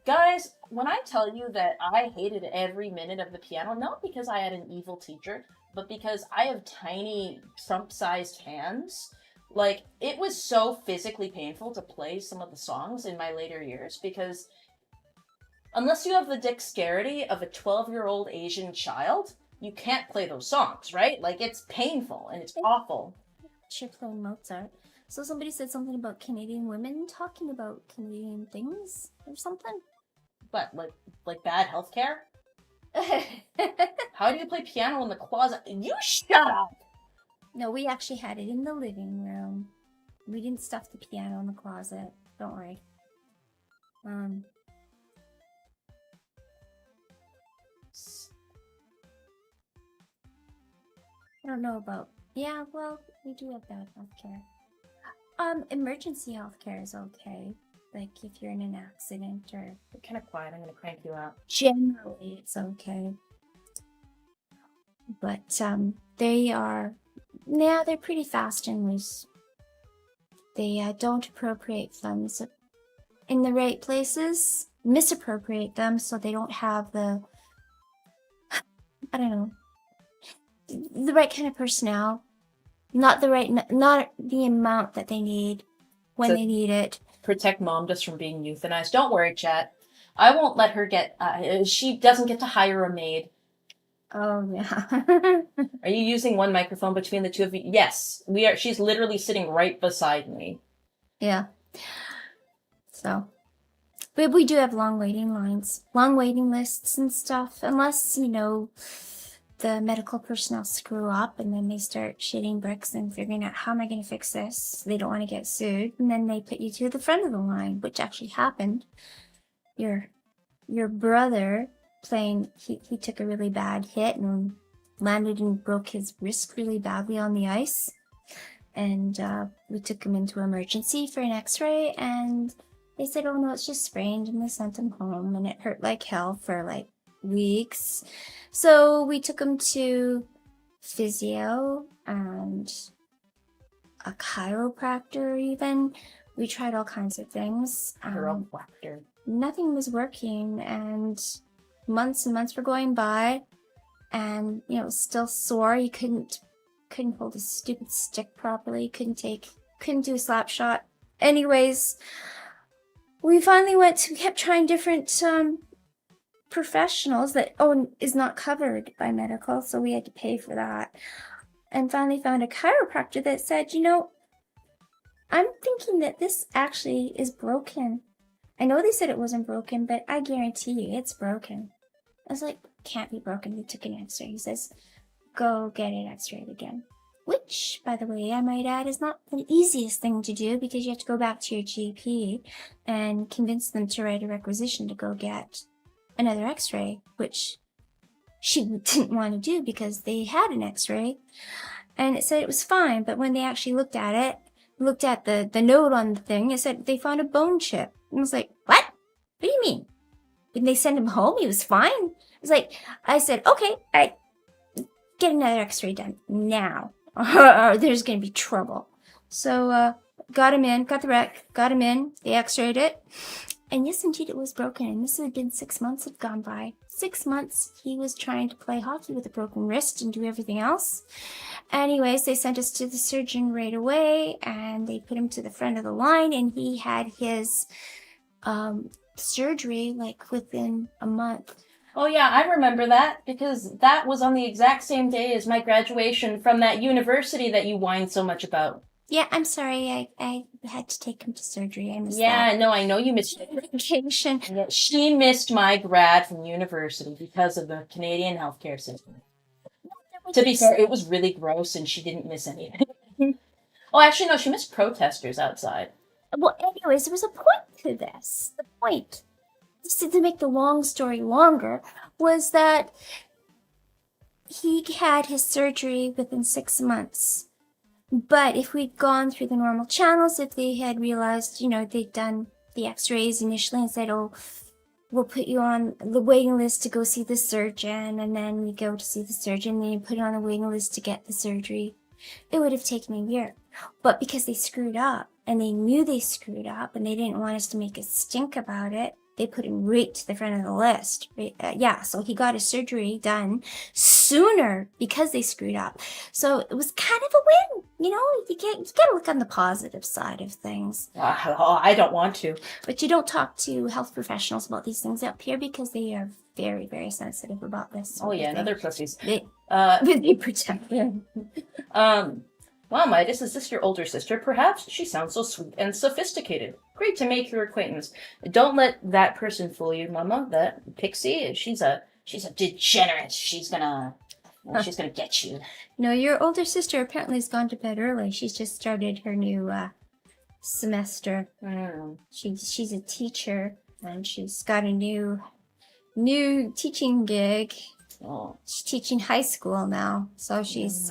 Guys, when I tell you that I hated every minute of the piano, not because I had an evil teacher, but because I have tiny Trump-sized hands, like, it was so physically painful to play some of the songs in my later years, because unless you have the dexterity of a 12-year-old Asian child, you can't play those songs, right? Like, it's painful and it's awful. You're playing Mozart. So somebody said something about Canadian women talking about Canadian things or something? But, like bad healthcare? How do you play piano in the closet? You shut up! No, we actually had it in the living room. We didn't stuff the piano in the closet. Don't worry. I don't know about... Yeah, well, we do have bad healthcare. Emergency healthcare is okay. Like, if you're in an accident or... You're kind of quiet. I'm gonna crank you out. Generally, it's okay. But, they are... Yeah, they're pretty fast and loose. They don't appropriate funds in the right places, misappropriate them so they don't have the... I don't know. The right kind of personnel. Not the amount that they need when they need it. Protect Momdus from being euthanized. Don't worry, chat. I won't let her get... she doesn't get to hire a maid. Oh yeah. Are you using one microphone between the two of you? Yes, we are. She's literally sitting right beside me. Yeah. So, but we do have long waiting lines, long waiting lists and stuff, unless, the medical personnel screw up and then they start shitting bricks and figuring out how am I going to fix this. They don't want to get sued, and then they put you to the front of the line, which actually happened. Your brother he took a really bad hit and landed and broke his wrist really badly on the ice, and we took him into emergency for an x-ray, and they said, oh no, it's just sprained, and they sent him home, and it hurt like hell for like weeks. So we took him to physio and a chiropractor even. We tried all kinds of things. Chiropractor. Nothing was working, and months and months were going by, and it was still sore. You couldn't hold a stupid stick properly, couldn't do a slap shot. Anyways, we finally kept trying different professionals that is not covered by medical, so we had to pay for that, and finally found a chiropractor that said, I'm thinking that this actually is broken. I know they said it wasn't broken, but I guarantee you it's broken. I was like, can't be broken. We took an x-ray. He says, go get it x-rayed again. Which, by the way, I might add, is not the easiest thing to do, because you have to go back to your GP and convince them to write a requisition to go get another x-ray, which she didn't want to do because they had an x-ray and it said it was fine. But when they actually looked at the note on the thing, it said they found a bone chip. And I was like, what? What do you mean? Didn't they send him home? He was fine. I said, okay, all right, get another x-ray done now, or there's going to be trouble. So, got him in, they x-rayed it. And yes, indeed, it was broken. And this had been 6 months had gone by. 6 months, he was trying to play hockey with a broken wrist and do everything else. Anyways, they sent us to the surgeon right away, and they put him to the front of the line, and he had his surgery like within a month. Oh yeah, I remember that, because that was on the exact same day as my graduation from that university that you whined so much about. Yeah, I'm sorry. I had to take him to surgery. I missed that. Yeah, no, I know you missed it. Vacation. Yeah, she missed my grad from university because of the Canadian healthcare system. To be fair, it was really gross, and she didn't miss anything. Oh, actually, no, she missed protesters outside. Well, anyways, there was a point to this. The point, just to make the long story longer, was that he had his surgery within 6 months. But if we'd gone through the normal channels, if they had realized, they'd done the x-rays initially and said, oh, we'll put you on the waiting list to go see the surgeon, and then we go to see the surgeon, and then you put it on the waiting list to get the surgery, it would have taken a year. But because they screwed up, and they knew they screwed up, and they didn't want us to make a stink about it, they put him right to the front of the list. So he got his surgery done sooner because they screwed up. So it was kind of a win. You gotta look on the positive side of things. Oh, I don't want to. But you don't talk to health professionals about these things up here because they are very, very sensitive about this. Oh yeah, and they're pussies. They protect them. Well, Midas, is this your older sister? Perhaps she sounds so sweet and sophisticated. Great to make your acquaintance. Don't let that person fool you, Mama. That Pixie, she's a degenerate. She's gonna get you. No, your older sister apparently has gone to bed early. She's just started her new semester. She's a teacher, and she's got a new teaching gig. Oh. She's teaching high school now, so she's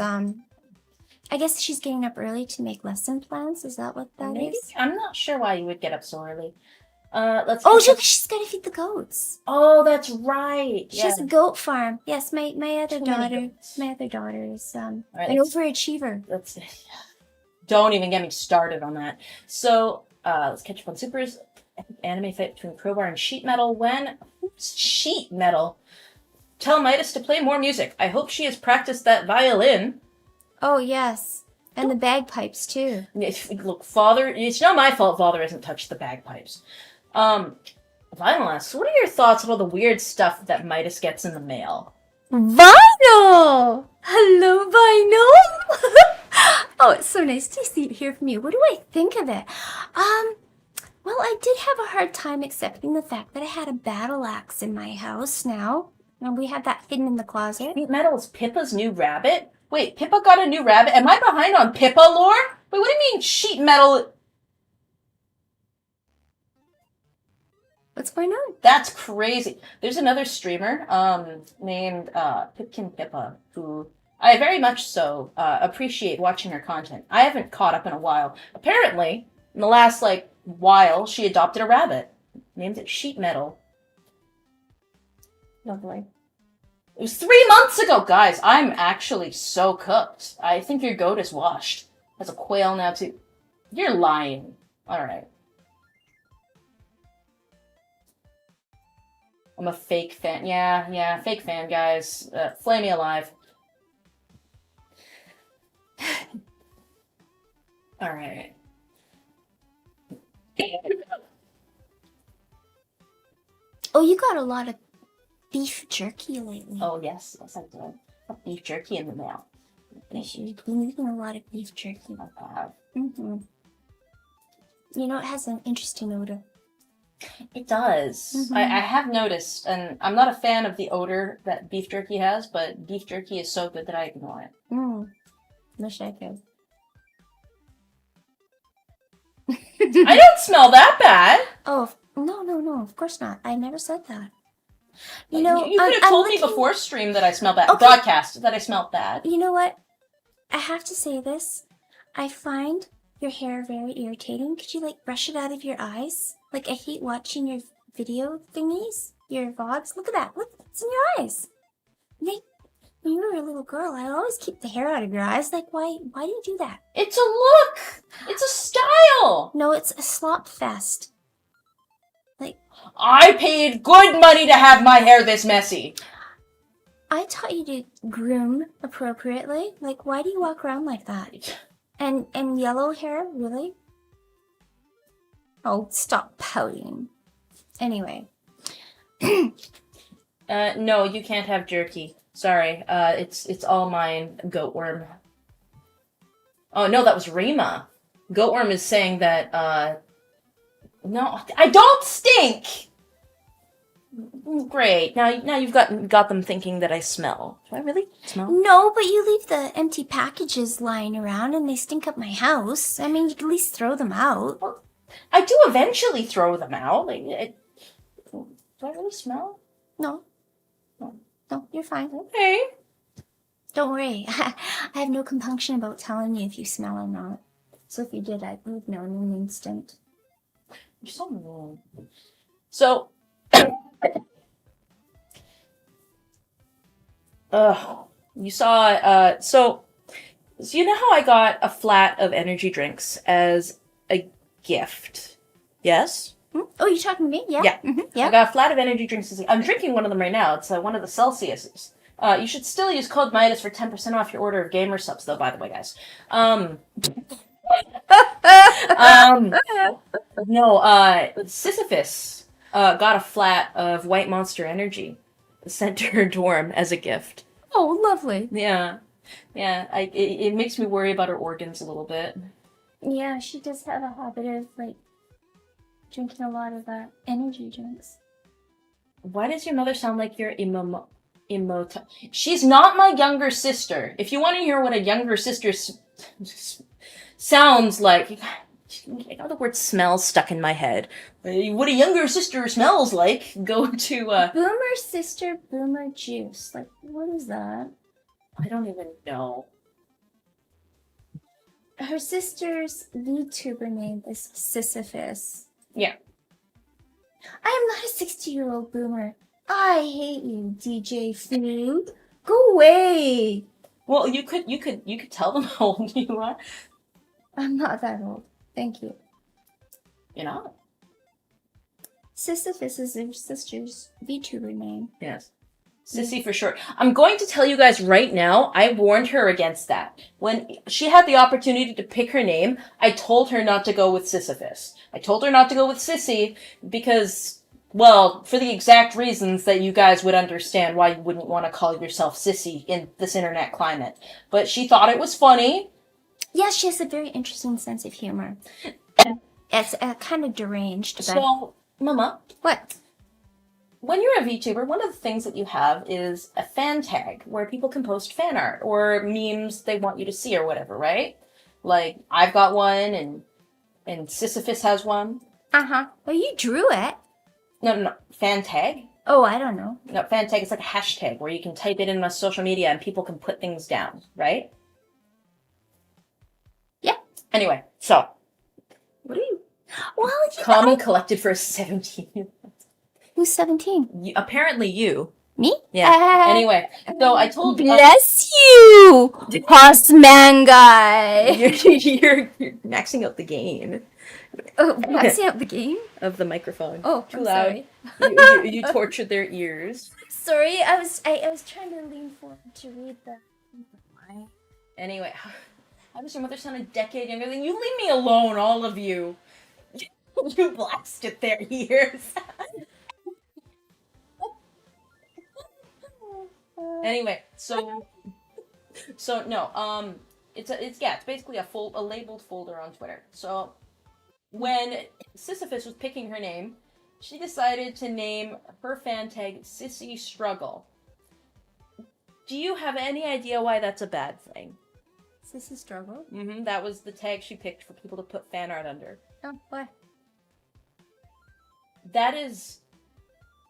I guess she's getting up early to make lesson plans. Is that what that is? I'm not sure why you would get up so early. She's got to feed the goats. Oh, that's right. She has a goat farm. Yes, my other daughter is an overachiever. Don't even get me started on that. So, let's catch up on Supers. Epic anime fight between Crowbar and Sheet Metal. Sheet Metal? Tell Midas to play more music. I hope she has practiced that violin. Oh, yes. And the bagpipes, too. Look, Father, it's not my fault Father hasn't touched the bagpipes. Violinist, what are your thoughts on all the weird stuff that Midas gets in the mail? Vinyl! Hello, Vinyl! Oh, it's so nice to hear from you. What do I think of it? Well, I did have a hard time accepting the fact that I had a battle axe in my house now. And we had that hidden in the closet. Sheet metal is Pippa's new rabbit? Wait, Pippa got a new rabbit? Am I behind on Pippa lore? Wait, what do you mean sheet metal? What's going on? That's crazy. There's another streamer, named, Pipkin Pippa, who I very much so, appreciate watching her content. I haven't caught up in a while. Apparently, in the last, while, she adopted a rabbit. Named it Sheet Metal. Lovely. It was 3 months ago, guys. I'm actually so cooked. I think your goat is washed. Has a quail now, too. You're lying. Alright. I'm a fake fan. Yeah, fake fan, guys. Flay me alive. Alright. Oh, you got a lot of beef jerky lately. Oh, yes, I did. Got beef jerky in the mail. You've been eating a lot of beef jerky. I have. Mm-hmm. You know, it has an interesting odor. It does. Mhm. I have noticed, and I'm not a fan of the odor that beef jerky has, but beef jerky is so good that I ignore it. Wish I could. I don't smell that bad. Oh, no, of course not. I never said that. You know, you could have I'm told me looking- before stream that I smell bad. Okay. Broadcast that I smelled bad. You know what? I have to say this. I find your hair very irritating. Could you, brush it out of your eyes? I hate watching your video thingies, your VODs. Look at that. Look, it's in your eyes. When you were a little girl, I always keep the hair out of your eyes. Why do you do that? It's a look. It's a style. No, it's a slop fest. I paid good money to have my hair this messy. I taught you to groom appropriately. Why do you walk around like that? And yellow hair, really? Oh, stop pouting. Anyway. No, you can't have jerky. Sorry. It's all mine, Goatworm. Oh, no, that was Rima. Goatworm is saying that, no, I don't stink! Great. Now you've got them thinking that I smell. Do I really smell? No, but you leave the empty packages lying around and they stink up my house. I mean, you could at least throw them out. Well, I do eventually throw them out. Do I really smell? No. No, you're fine. Okay. Don't worry. I have no compunction about telling you if you smell or not. So if you did, I would have known in an instant. You're so mean. So, you saw, so you know how I got a flat of energy drinks as a gift? Yes? Oh, you're talking to me? Yeah. Yeah. Yeah. I got a flat of energy drinks. I'm drinking one of them right now. It's one of the Celsiuses. You should still use code Midas for 10% off your order of gamer subs, though, by the way, guys. Sisyphus got a flat of White Monster Energy sent to her dorm as a gift. Oh, lovely. Yeah. It makes me worry about her organs a little bit. Yeah, she does have a habit of, drinking a lot of energy drinks. Why does your mother sound like your Imota? She's not my younger sister. If you want to hear what a younger sister sounds like, I got the word smell stuck in my head. What a younger sister smells like, go to, Boomer sister, boomer juice. What is that? I don't even know. Her sister's VTuber name is Sisyphus. Yeah. I am not a 60-year-old boomer. I hate you, DJ Food. Go away. Well, you could tell them how old you are. I'm not that old. Thank you. You're not. Sisyphus is her sister's VTuber name. Yes. Sissy for short. I'm going to tell you guys right now, I warned her against that. When she had the opportunity to pick her name, I told her not to go with Sisyphus. I told her not to go with Sissy because Well, for the exact reasons that you guys would understand why you wouldn't want to call yourself sissy in this internet climate. But she thought it was funny. Yeah, she has a very interesting sense of humor. It's kind of deranged, but... So, Mama, What? when you're a VTuber, one of the things that you have is a fan tag where people can post fan art or memes they want you to see or whatever, right? Like, I've got one and Sisyphus has one. Uh-huh. Well, you drew it. No. Fan tag? Oh, I don't know. No, fan tag is like a hashtag where you can type it in on social media and people can put things down, right? Yeah. Anyway, so. What are you... Well, Calm and collected for a 17. Who's 17? Apparently you. Me? Yeah. Anyway, so I told you. Bless you, Horseman guy. You're maxing out the gain Oh, maxing out the game? of the microphone. Oh, too I'm loud. sorry. You tortured their ears. Sorry, I was trying to lean forward to read the... Anyway, how does your mother sound a decade younger than you? Leave me alone, all of you. You blasted their ears. Anyway, so no, it's basically a labeled folder on Twitter. So when Sisyphus was picking her name, she decided to name her fan tag Sissy Struggle. Do you have any idea why that's a bad thing? Sissy Struggle? Mm-hmm. That was the tag she picked for people to put fan art under. Oh, why? That is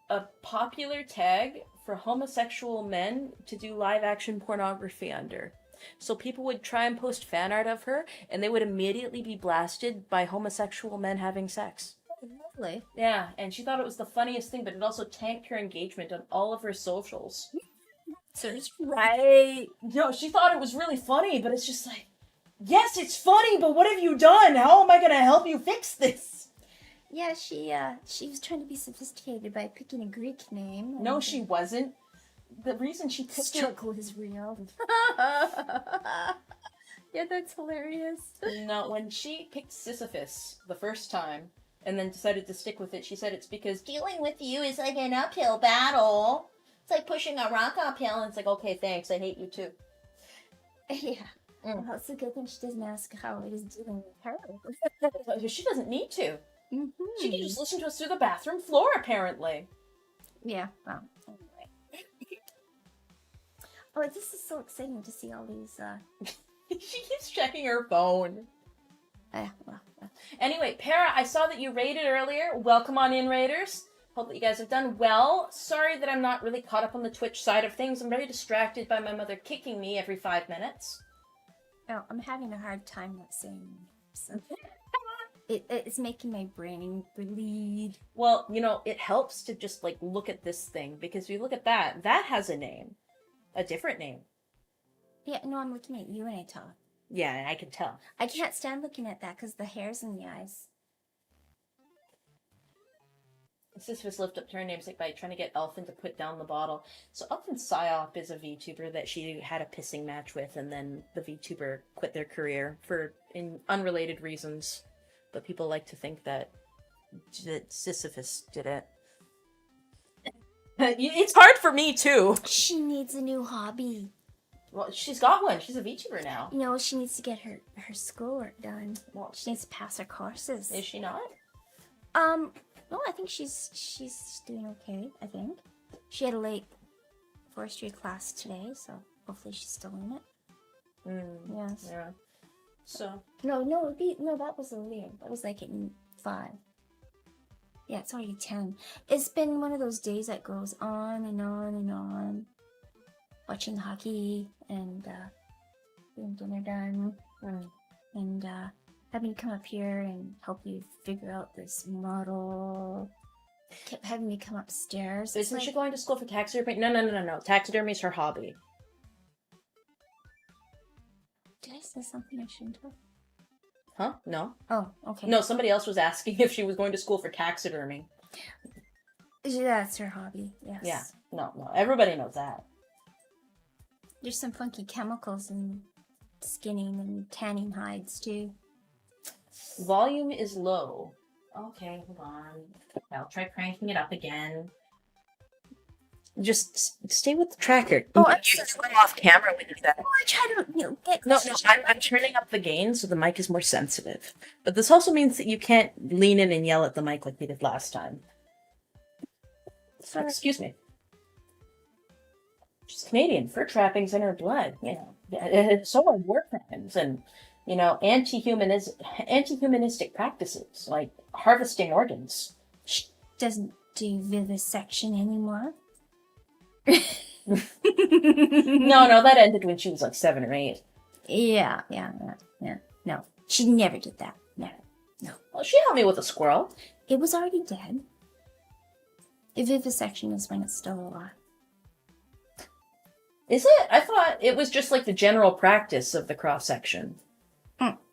a popular tag for homosexual men to do live action pornography under. So people would try and post fan art of her, and they would immediately be blasted by homosexual men having sex. Lovely. Yeah, and she thought it was the funniest thing, but it also tanked her engagement on all of her socials. Serves right. No, she thought it was really funny, but it's just like, yes, it's funny, but what have you done? How am I gonna help you fix this? Yeah, she was trying to be sophisticated by picking a Greek name. No, she wasn't. The reason she picked Struggle is real. Yeah, that's hilarious. No, when she picked Sisyphus the first time, and then decided to stick with it, she said it's because dealing with you is like an uphill battle. It's like pushing a rock uphill, and it's like, okay, thanks, I hate you too. Yeah. Mm. Well, it's a good thing she doesn't ask how it is dealing with her. She doesn't need to. Mm-hmm. She can just listen to us through the bathroom floor, apparently. Yeah, well, anyway. Oh, this is so exciting to see all these, She keeps checking her phone. well. Anyway, Para, I saw that you raided earlier. Welcome on in, Raiders. Hope that you guys have done well. Sorry that I'm not really caught up on the Twitch side of things. I'm very distracted by my mother kicking me every 5 minutes. Oh, I'm having a hard time not saying so. It's making my brain bleed. Well, you know, it helps to just, like, look at this thing, because if you look at that, that has a name. A different name. Yeah, no, I'm looking at you when I talk. Yeah, I can tell. I can't stand looking at that because the hair's in the eyes. Sisyphus lived up to her namesake by trying to get Elfin to put down the bottle. So Elfin Psyop is a VTuber that she had a pissing match with, and then the VTuber quit their career for unrelated reasons. But people like to think that Sisyphus did it. It's hard for me, too. She needs a new hobby. Well, she's got one. She's a VTuber now. You know, she needs to get her schoolwork done. Well, She needs to pass her courses. is she not? No, I think she's doing okay, I think. She had a late forestry class today, so hopefully she's still in it. Yes. Yeah. So. No, that was earlier. That was like at 5. Yeah, it's already 10. It's been one of those days that goes on and on and on. Watching hockey and getting dinner done. And having to come up here and help you figure out this model. Kept having me come upstairs. Isn't she going to school for taxidermy? No. Taxidermy is her hobby. Did I say something I shouldn't have? Huh? No. Oh, okay. No, somebody else was asking if she was going to school for taxidermy. That's her hobby, yes. Yeah. No. Everybody knows that. There's some funky chemicals in skinning and tanning hides, too. Volume is low. Okay, hold on. I'll try cranking it up again. Just stay with the tracker. Oh, I'm You so go off camera when you do that. Oh, I try to get No, I'm turning up the gain so the mic is more sensitive. But this also means that you can't lean in and yell at the mic like we did last time. Sorry. Excuse me. She's Canadian. Fur trappings in her blood. You know, so are war crimes and anti-humanistic practices like harvesting organs. She doesn't do vivisection anymore. No, that ended when she was like 7 or 8. Yeah. No, she never did that. Never. Well, she helped me with a squirrel. It was already dead. Vivisection is when it's still alive. Is it? I thought it was just like the general practice of the cross section.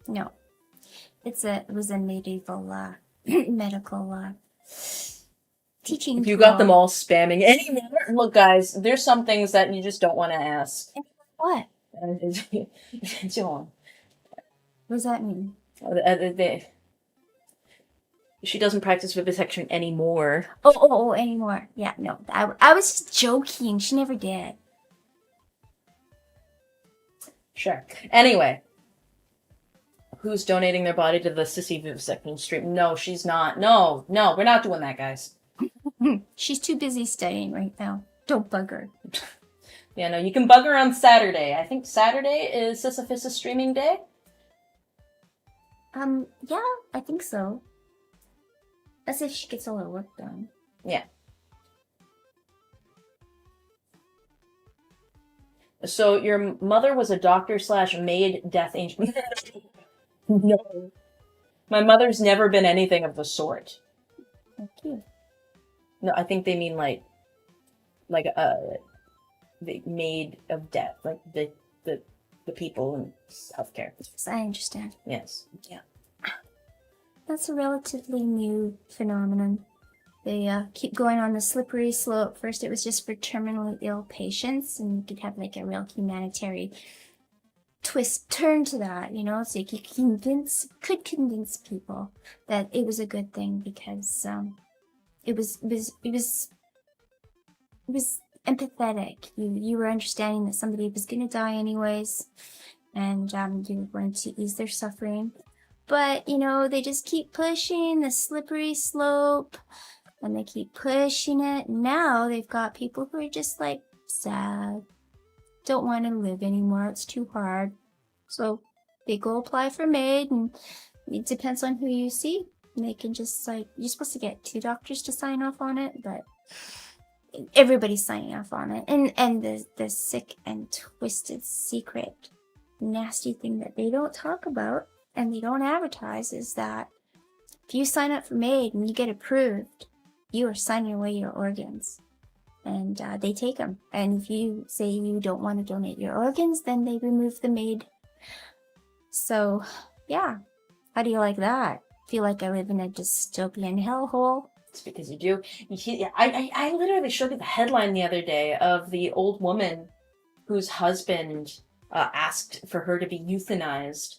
No, it was a medieval medical teaching. If you got them all spamming anymore, look, guys, there's some things that you just don't want to ask. What? What does that mean? She doesn't practice vivisection anymore. Oh, anymore. Yeah, no. I was just joking. She never did. Sure. Anyway. Who's donating their body to the sissy vivisection stream? No, she's not. No, we're not doing that, guys. She's too busy studying right now. Don't bug her. Yeah, no, you can bug her on Saturday. I think Saturday is Sisyphus' streaming day. Yeah, I think so. As if she gets all her work done. Yeah. So your mother was a doctor/maid death angel. No. My mother's never been anything of the sort. Thank you. No, I think they mean like the maid of death, like the people in healthcare. Yes, I understand. Yes. Yeah. That's a relatively new phenomenon. They keep going on the slippery slope. First, it was just for terminally ill patients, and you could have like a real humanitarian turn to that, so you could convince people that it was a good thing because it was empathetic. You were understanding that somebody was going to die anyways, and you were going to ease their suffering. But they just keep pushing the slippery slope, and they keep pushing it. Now they've got people who are just like sad, don't want to live anymore. It's too hard. So they go apply for maid, and it depends on who you see. And they can just you're supposed to get 2 doctors to sign off on it, but everybody's signing off on it. And the sick and twisted secret nasty thing that they don't talk about and they don't advertise is that if you sign up for maid and you get approved, you are signing away your organs. And they take them. And if you say you don't want to donate your organs, then they remove the maid. So, yeah. How do you like that? Feel like I live in a dystopian hellhole? It's because you do. I literally showed you the headline the other day of the old woman whose husband asked for her to be euthanized.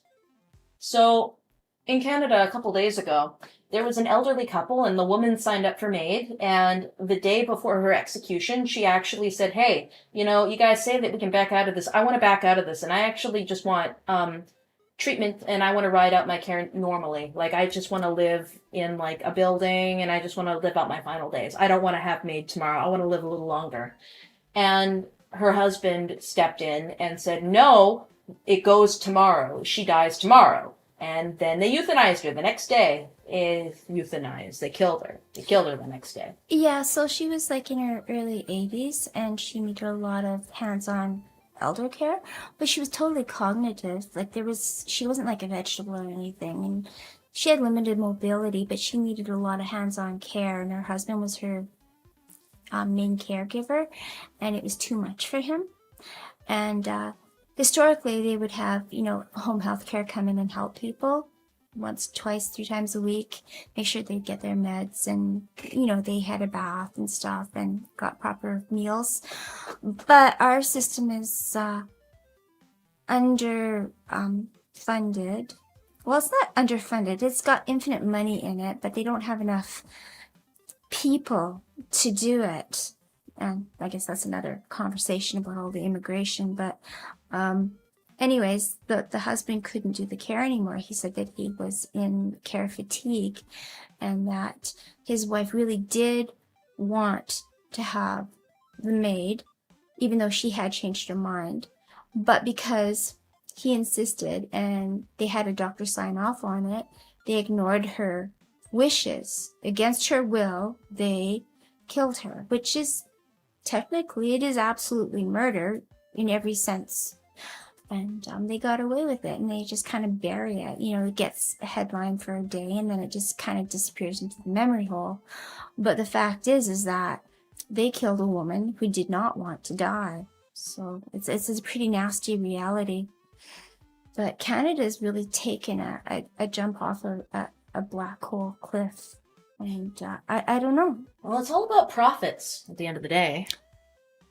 So, in Canada a couple days ago, there was an elderly couple and the woman signed up for maid, and the day before her execution, she actually said, hey, you guys say that we can back out of this. I want to back out of this, and I actually just want treatment, and I want to ride out my care normally. Like, I just want to live in, like, a building, and I just want to live out my final days. I don't want to have maid tomorrow. I want to live a little longer. And her husband stepped in and said, no, it goes tomorrow. She dies tomorrow. And then they euthanized her the next day. Is euthanized. They killed her. They killed her the next day. Yeah, so she was like in her early 80s, and she needed a lot of hands-on elder care, but she was totally cognitive. Like she wasn't like a vegetable or anything, and she had limited mobility, but she needed a lot of hands-on care, and her husband was her main caregiver, and it was too much for him. And historically, they would have, home health care come in and help people once, twice, 3 times a week, make sure they get their meds, and, they had a bath and stuff and got proper meals. But our system is funded, well, it's not underfunded. It's got infinite money in it, but they don't have enough people to do it. And I guess that's another conversation about all the immigration. But anyways, the husband couldn't do the care anymore. He said that he was in care fatigue and that his wife really did want to have the maid, even though she had changed her mind. But because he insisted and they had a doctor sign off on it, they ignored her wishes. Against her will, they killed her, which is technically, it is absolutely murder in every sense. And they got away with it, and they just kind of bury it. You know, it gets a headline for a day, and then it just kind of disappears into the memory hole. But the fact is that they killed a woman who did not want to die. So it's a pretty nasty reality. But Canada's really taken a jump off a black hole cliff. And I don't know. Well, it's all about profits at the end of the day.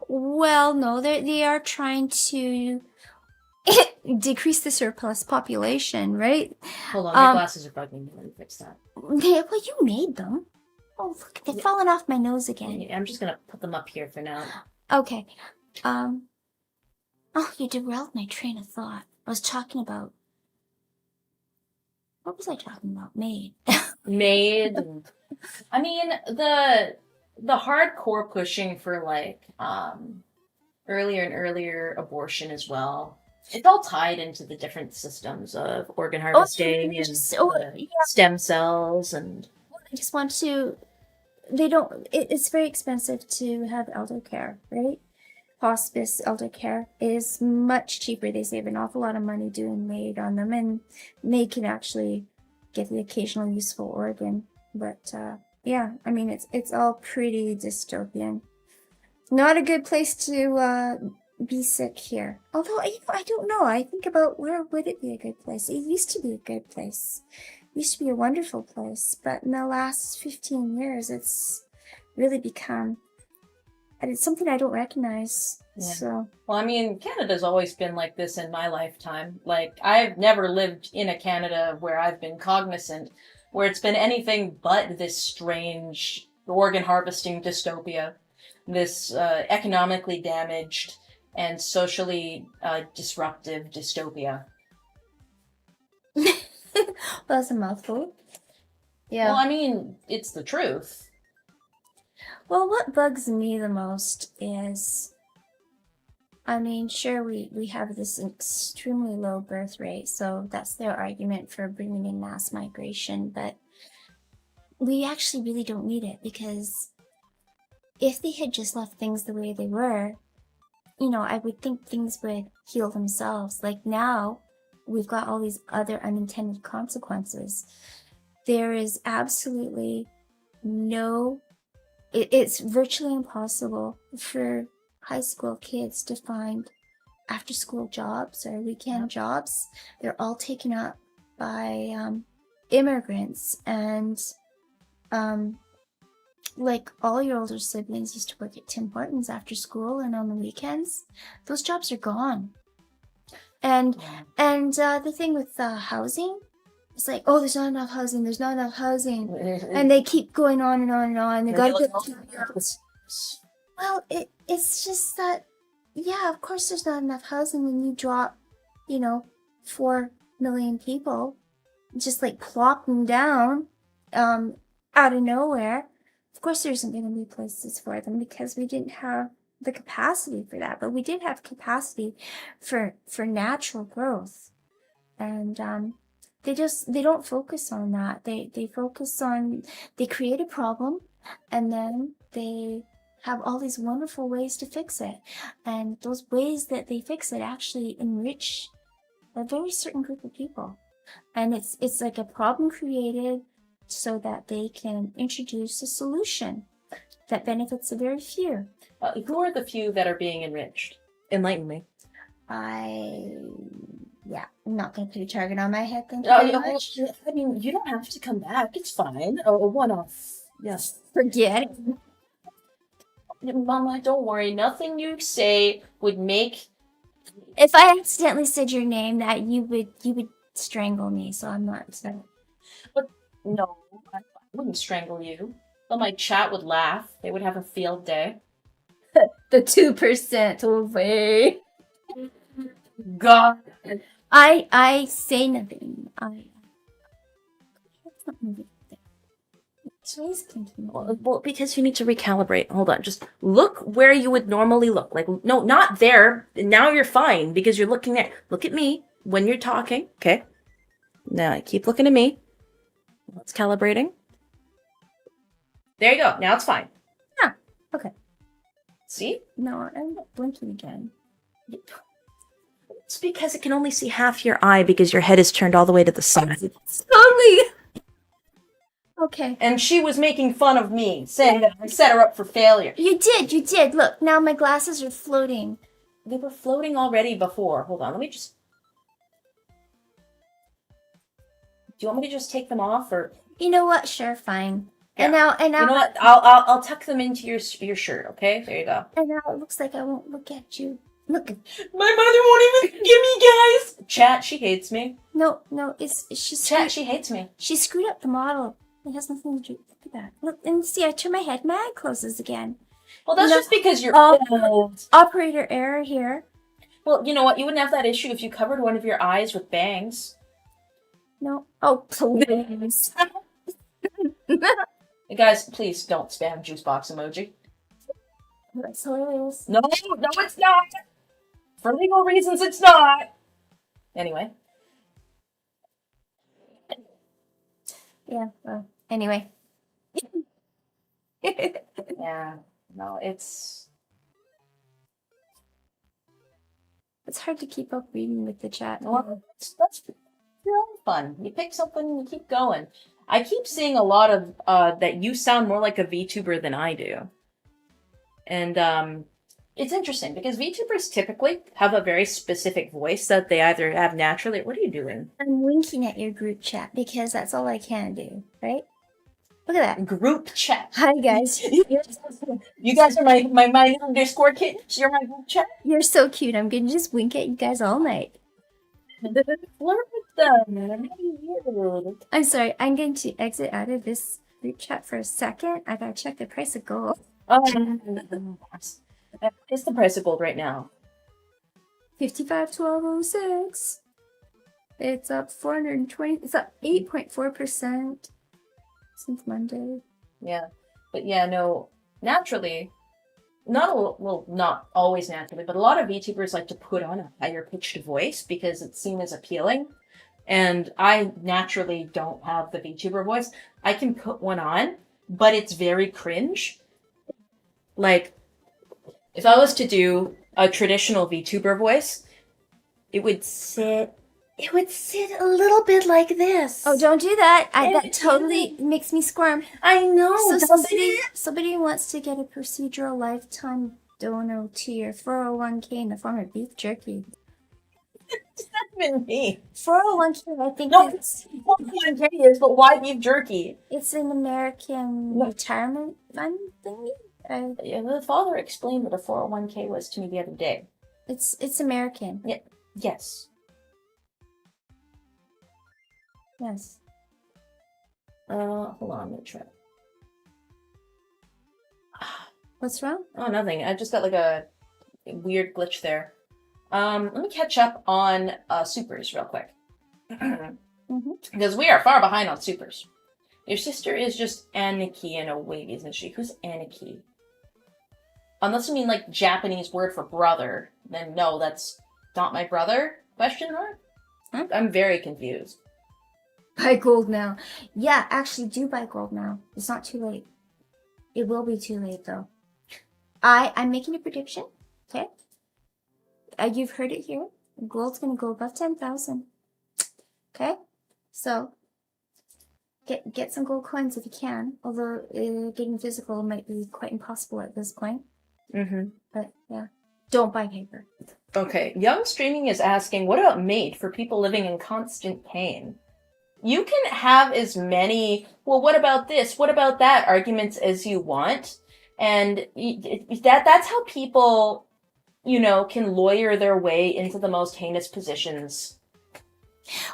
Well, no, they are trying to decrease the surplus population, right? Hold on, my glasses are bugging me. Let me fix that. Well, you made them. Oh, look, they're falling off my nose again. I'm just gonna put them up here for now. Okay. Oh, you derailed my train of thought. I was talking about... What was I talking about? Maid. Maid. I mean, the hardcore pushing for like earlier and earlier abortion as well. It's all tied into the different systems of organ harvesting and stem cells and. I just want to. They don't. It's very expensive to have elder care, right? Hospice elder care is much cheaper. They save an awful lot of money doing maid on them, and they can actually get the occasional useful organ. But yeah, I mean it's all pretty dystopian. Not a good place to be sick here. Although I don't know. I think about where would it be a good place. It used to be a good place. It used to be a wonderful place, but in the last 15 years, it's really become. And it's something I don't recognize. Yeah. So. Well, I mean, Canada's always been like this in my lifetime. Like, I've never lived in a Canada where I've been cognizant, where it's been anything but this strange organ harvesting dystopia, this economically damaged and socially disruptive dystopia. That's a mouthful. Yeah. Well, I mean, it's the truth. Well, what bugs me the most is, I mean, sure, we have this extremely low birth rate, so that's their argument for bringing in mass migration, but we actually really don't need it, because if they had just left things the way they were, you know, I would think things would heal themselves. Like now, we've got all these other unintended consequences. There is absolutely no... It's virtually impossible for high school kids to find after-school jobs or weekend jobs. They're all taken up by immigrants, and like all your older siblings used to work at Tim Hortons after school and on the weekends. Those jobs are gone. And the thing with housing, it's like, oh, there's not enough housing, and they keep going on and on and on. They gotta get. Well, it's just that, yeah, of course there's not enough housing when you drop, 4 million people, just like plop them down, out of nowhere. Of course there isn't going to be places for them because we didn't have the capacity for that, but we did have capacity for natural growth, and they don't focus on that. They focus on, they create a problem, and then they have all these wonderful ways to fix it, and those ways that they fix it actually enrich a very certain group of people, and it's like a problem created so that they can introduce a solution that benefits a very few. Who are the few that are being enriched? Enlighten me. I'm not going to put a target on my head. Thank you very much. I mean, you don't have to come back. It's fine. A one-off. Yes. Forget it. Mama, don't worry. Nothing you say would make... If I accidentally said your name, that you would strangle me, so I'm not. So. No, I wouldn't strangle you. But my chat would laugh. They would have a field day. The 2% away. God. I say nothing. Well, because you need to recalibrate. Hold on. Just look where you would normally look. Like, no, not there. Now you're fine because you're looking there. Look at me when you're talking. Okay. Now keep looking at me. It's calibrating. There you go. Now it's fine. Yeah. Okay. See? No, I'm not blinking again. It's because it can only see half your eye because your head is turned all the way to the side. Totally. Okay. And she was making fun of me, saying that I set her up for failure. You did. Look, now my glasses are floating. They were floating already before. Hold on, let me just... Do you want me to just take them off, or... You know what? Sure, fine. Yeah. And now, You know what? I'll tuck them into your shirt, okay? There you go. And now it looks like I won't look at you. Look. My mother won't even give me, guys! Chat, she hates me. No, she's... Chat, she hates me. She screwed up the model. It has nothing to do... Look at that. Look, and see, I turn my head, my eye closes again. Well, that's No. just because you're Oh. old. Operator error here. Well, you know what? You wouldn't have that issue if you covered one of your eyes with bangs. No. Oh, please. Hey, guys, please don't spam juice box emoji. That's hilarious. No, it's not! For legal reasons, it's not! Anyway. Yeah, well, anyway. Yeah, no, it's... It's hard to keep up reading with the chat. Well, that's your own fun. You pick something and you keep going. I keep seeing a lot of, that you sound more like a VTuber than I do. And, it's interesting because VTubers typically have a very specific voice that they either have naturally... What are you doing? I'm winking at your group chat because that's all I can do, right? Look at that. Group chat. Hi, guys. You guys are my underscore kittens. You're my group chat. You're so cute. I'm gonna just wink at you guys all night. Flirt with them. Weird. I'm sorry. I'm going to exit out of this group chat for a second. I gotta check the price of gold. What's the price of gold right now? 55.1206. It's up 420. It's up 8.4% since Monday. Yeah, but yeah, no. Naturally, not always naturally, but a lot of VTubers like to put on a higher pitched voice because it's seen as appealing. And I naturally don't have the VTuber voice. I can put one on, but it's very cringe. Like, if I was to do a traditional VTuber voice, it would sit a little bit like this. Oh, don't do that. That totally makes me squirm. I know. So somebody wants to get a procedural lifetime donor to your 401k in the form of beef jerky. It's not even me. 401k, I think No, it's 401k is, but why beef jerky? it's an American retirement fund thingy. Yeah, the father explained what a 401k was to me the other day. It's American. Yeah. Yes. Yes. Hold on, I'm gonna try. What's wrong? Oh, nothing. I just got like a weird glitch there. Let me catch up on supers real quick. Because we are far behind on supers. Your sister is just Aniki in a way, isn't she? Who's Aniki? Unless you mean like Japanese word for brother, then no, that's not my brother? Question mark? Huh? I'm very confused. Buy gold now. Yeah, actually do buy gold now. It's not too late. It will be too late though. I'm making a prediction. Okay. You've heard it here. Gold's gonna go above 10,000. Okay. So get some gold coins if you can. Although getting physical might be quite impossible at this point. But yeah, don't buy paper. Okay, Young Streaming is asking, what about MAID for people living in constant pain? You can have as many, well, what about this, what about that arguments as you want. And that's how people, can lawyer their way into the most heinous positions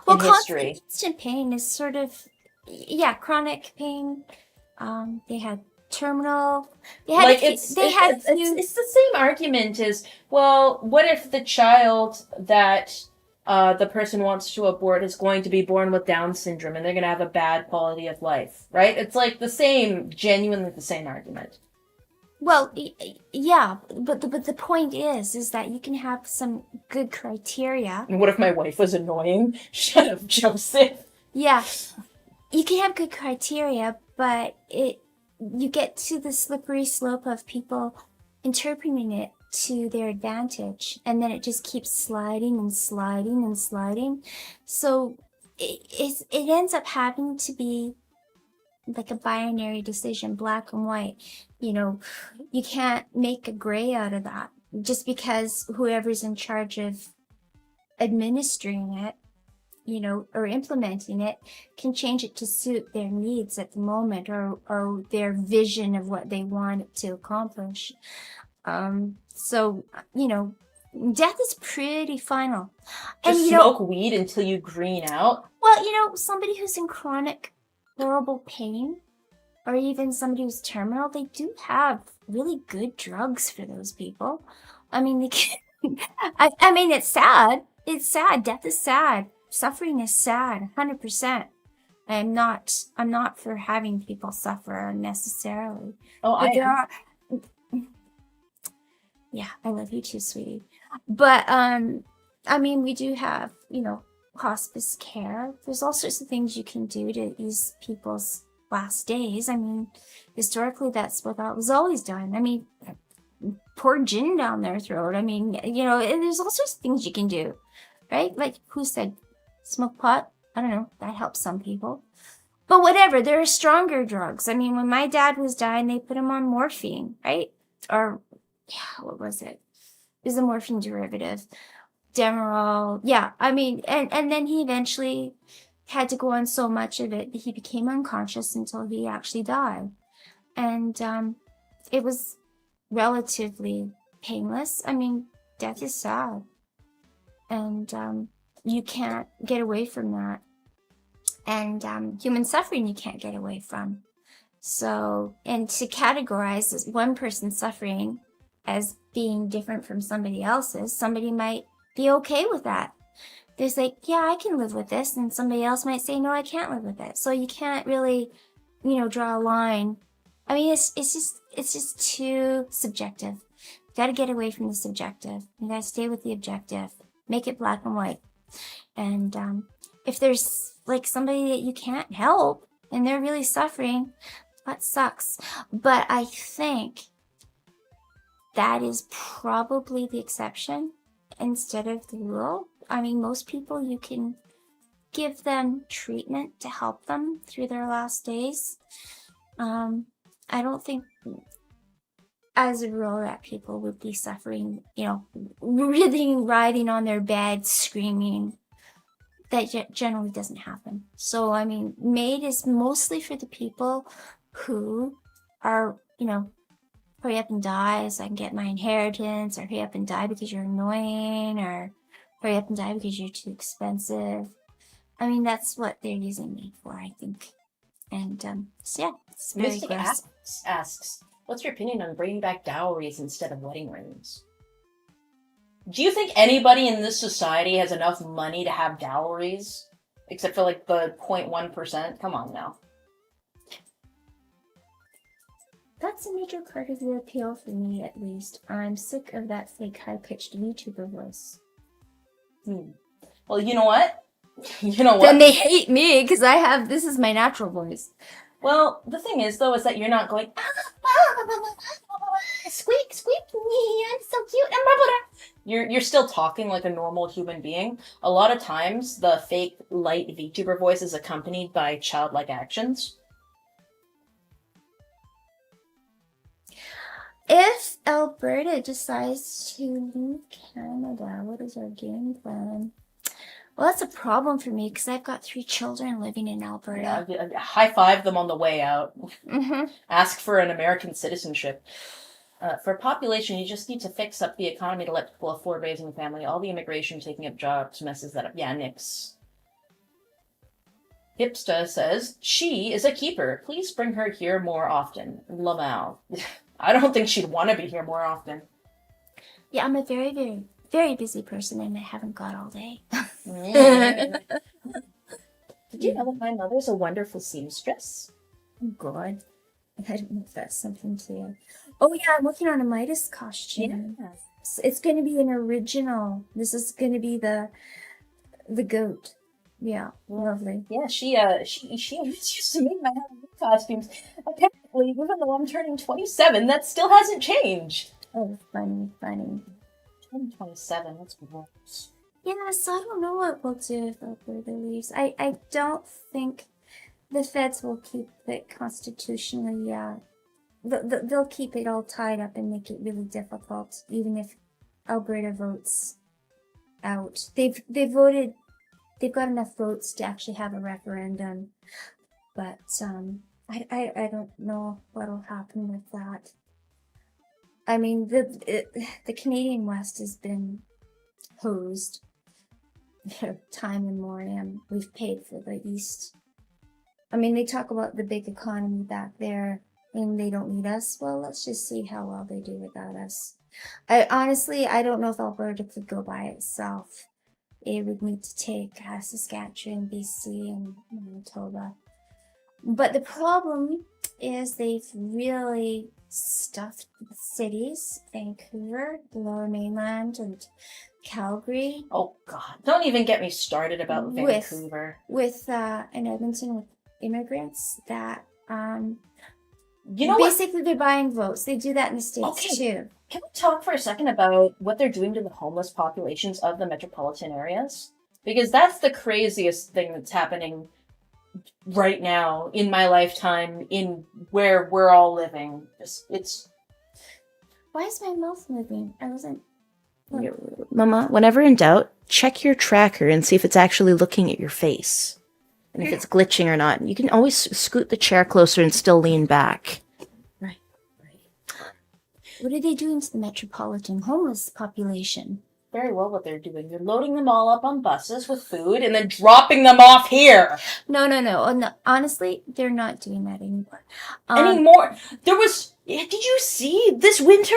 Well, in history. constant pain is sort of, yeah, chronic pain. They had terminal. They had Like they had a few. it's the same argument as, well, what if the child that the person wants to abort is going to be born with Down syndrome and they're going to have a bad quality of life, right? It's like the same, genuinely the same argument. Well, yeah, but the point is that you can have some good criteria. And what if my wife was annoying? Shut up, Joseph. Yeah, you can have good criteria, but you get to the slippery slope of people interpreting it to their advantage, and then it just keeps sliding and sliding and sliding. So it ends up having to be like a binary decision, black and white. You know, you can't make a gray out of that just because whoever's in charge of administering it, you know, or implementing it can change it to suit their needs at the moment, or their vision of what they want it to accomplish. So, you know, death is pretty final. Just And, smoke weed until you green out. well, you know, somebody who's in chronic, horrible pain, or even somebody who's terminal, they do have really good drugs for those people. I mean, they can, I mean, it's sad. It's sad. Death is sad. Suffering is sad, 100%. I'm not for having people suffer unnecessarily. Oh, But I there am. are, yeah, I love you too, sweetie. But I mean, we do have, you know, hospice care. There's all sorts of things you can do to ease people's last days. I mean, historically, that's what that was always done. I mean, pour gin down their throat. I mean, you know, and there's all sorts of things you can do, right? Like, who said smoke pot? I don't know. That helps some people. But whatever, there are stronger drugs. I mean, when my dad was dying, they put him on morphine, right? Or, yeah, what was it? It was a morphine derivative. Demerol. Yeah, I mean, and then he eventually had to go on so much of it that he became unconscious until he actually died. And it was relatively painless. I mean, death is sad. And you can't get away from that. And human suffering you can't get away from. So, and to categorize this one person's suffering as being different from somebody else's, somebody might be okay with that. There's like, yeah, I can live with this, and somebody else might say, no, I can't live with it. So you can't really, you know, draw a line. I mean, it's just too subjective. You got to get away from the subjective. You got to stay with the objective. Make it black and white. And if there's like somebody that you can't help and they're really suffering, that sucks. But I think that is probably the exception instead of the rule. I mean, most people, you can give them treatment to help them through their last days. I don't think as a rule that people would be suffering, you know, really riding on their bed screaming. That generally doesn't happen. So, I mean, MAID is mostly for the people who are, you know, hurry up and die so I can get my inheritance, or hurry up and die because you're annoying, or hurry up and die because you're too expensive. I mean, that's what they're using MAID for, I think. And, so yeah, it's very Mystic gross. asks, what's your opinion on bringing back dowries instead of wedding rings? Do you think anybody in this society has enough money to have dowries? Except for like the 0.1%? Come on now. That's a major part of the appeal for me, at least. I'm sick of that fake high-pitched YouTuber voice. Well, you know what? You know what? Then they hate me because this is my natural voice. Well, the thing is, though, is that you're not going, squeak, squeak, I'm so cute, You're still talking like a normal human being. A lot of times, the fake light VTuber voice is accompanied by childlike actions. If Alberta decides to leave Canada, what is our game plan? Well, that's a problem for me because I've got 3 children living in Alberta. Yeah, high five them on the way out. Mm-hmm. Ask for an American citizenship. For population, you just need to fix up the economy to let people afford raising a family. All the immigration taking up jobs messes that up. Yeah, nix. Hipsta says, she is a keeper. Please bring her here more often. Lamau. I don't think she'd want to be here more often. Yeah, I'm a very, very, very busy person and I haven't got all day. Did you know that my mother's a wonderful seamstress? Oh, God. I don't know if that's something to... Oh, yeah, I'm working on a Midas costume. Yeah. It's going to be an original. This is going to be the goat. Yeah, lovely. Yeah, she always used to make my Halloween costumes. Apparently, even though I'm turning 27, that still hasn't changed. Oh, funny. Turning 27, that's gross. Yeah, so I don't know what we'll do if Alberta leaves. I don't think the feds will keep it constitutionally. They'll keep it all tied up and make it really difficult, even if Alberta votes out. They've voted. They've got enough votes to actually have a referendum, but I don't know what'll happen with that. I mean, the Canadian West has been hosed time and more, and we've paid for the East. I mean, they talk about the big economy back there, and they don't need us. Well, let's just see how well they do without us. Honestly, I don't know if Alberta could go by itself. It would need to take Saskatchewan, BC, and Manitoba. But the problem is they've really stuffed the cities, Vancouver, the Lower Mainland, and Calgary. Oh, God. Don't even get me started about Vancouver. With and Edmonton with immigrants that, you know basically they're buying votes. They do that in the States too. Can we talk for a second about what they're doing to the homeless populations of the metropolitan areas? Because that's the craziest thing that's happening right now in my lifetime, in where we're all living. It's... Why is my mouth moving? I wasn't... Mama, whenever in doubt, check your tracker and see if it's actually looking at your face. And if it's glitching or not. You can always scoot the chair closer and still lean back. What are they doing to the metropolitan homeless population? Very well what they're doing. They're loading them all up on buses with food and then dropping them off here. No. Oh, no. Honestly, they're not doing that anymore. Anymore. There was... Did you see this winter?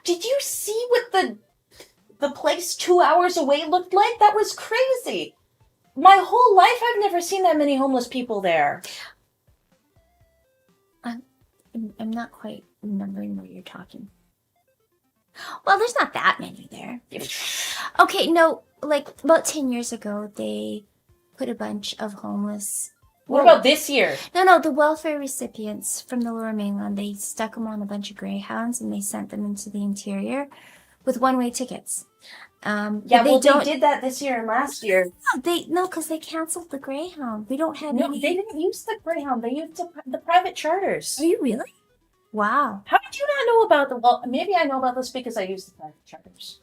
Did you see what the place 2 hours away looked like? That was crazy. My whole life I've never seen that many homeless people there. I'm not quite remembering where you're talking. Well, there's not that many there. Okay, no, like about 10 years ago, they put a bunch of homeless... What about this year? No, the welfare recipients from the Lower Mainland, they stuck them on a bunch of Greyhounds and they sent them into the interior with one-way tickets. They did that this year and last year. No, because they canceled the Greyhound. We don't have any... they didn't use the Greyhound. They used the private charters. Are you really? Wow. How did you not know about the... Well, maybe I know about this because I use the private charters.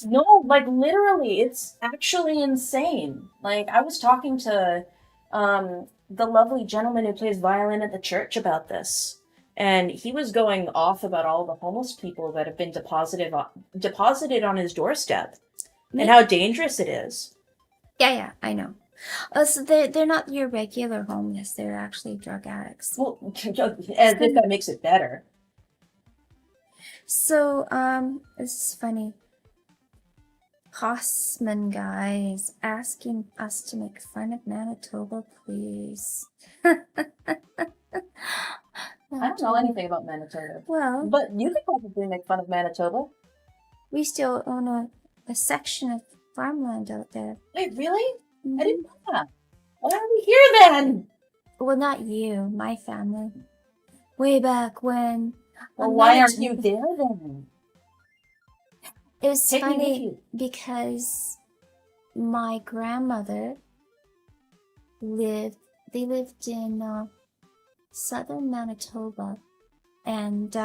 No, like, literally, it's actually insane. Like, I was talking to the lovely gentleman who plays violin at the church about this. And he was going off about all the homeless people that have been deposited on his doorstep. And how dangerous it is. Yeah, I know. So they're not your regular homeless. They're actually drug addicts. Well, as if that makes it better. So, this is funny. Hossman guy is asking us to make fun of Manitoba, please. I don't know anything about Manitoba. Well, but you could probably make fun of Manitoba. We still own a section of farmland out there. Wait, really? Mm-hmm. I didn't know that. Why are we here then? Well, not you, my family. Way back when. Well, why aren't you there then? It was funny because my grandmother lived in southern Manitoba, and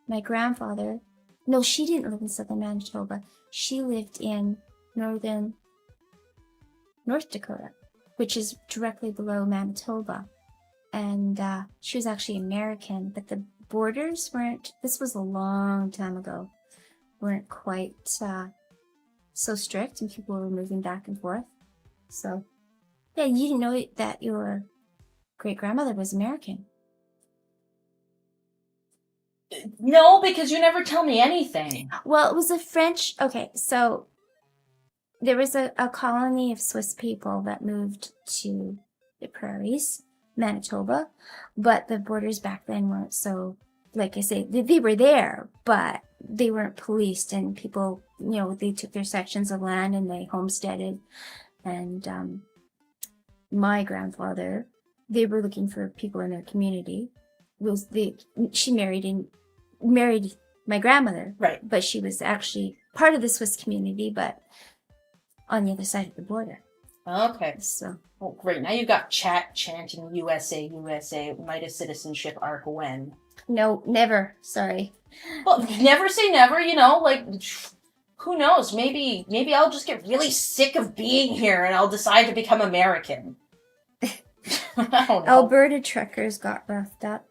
my grandfather, no, she didn't live in southern Manitoba. She lived in North Dakota, which is directly below Manitoba. And she was actually American, but the borders weren't, this was a long time ago, weren't quite so strict, and people were moving back and forth. So Yeah, you didn't know that your great grandmother was American. No, because you never tell me anything. Well, it was a French. Okay, so there was a colony of Swiss people that moved to the prairies, Manitoba, but the borders back then weren't so, like I say, they were there, but they weren't policed, and people, they took their sections of land and they homesteaded. And my grandfather, they were looking for people in their community. She married my grandmother, Right. but she was actually part of the Swiss community, but on the other side of the border. Okay. So, Oh, great. Now you've got chat chanting USA, USA, Midas citizenship arc when. no, never. Sorry. Well, never say never, like, who knows? Maybe I'll just get really sick of being here and I'll decide to become American. I don't know. Alberta truckers got roughed up.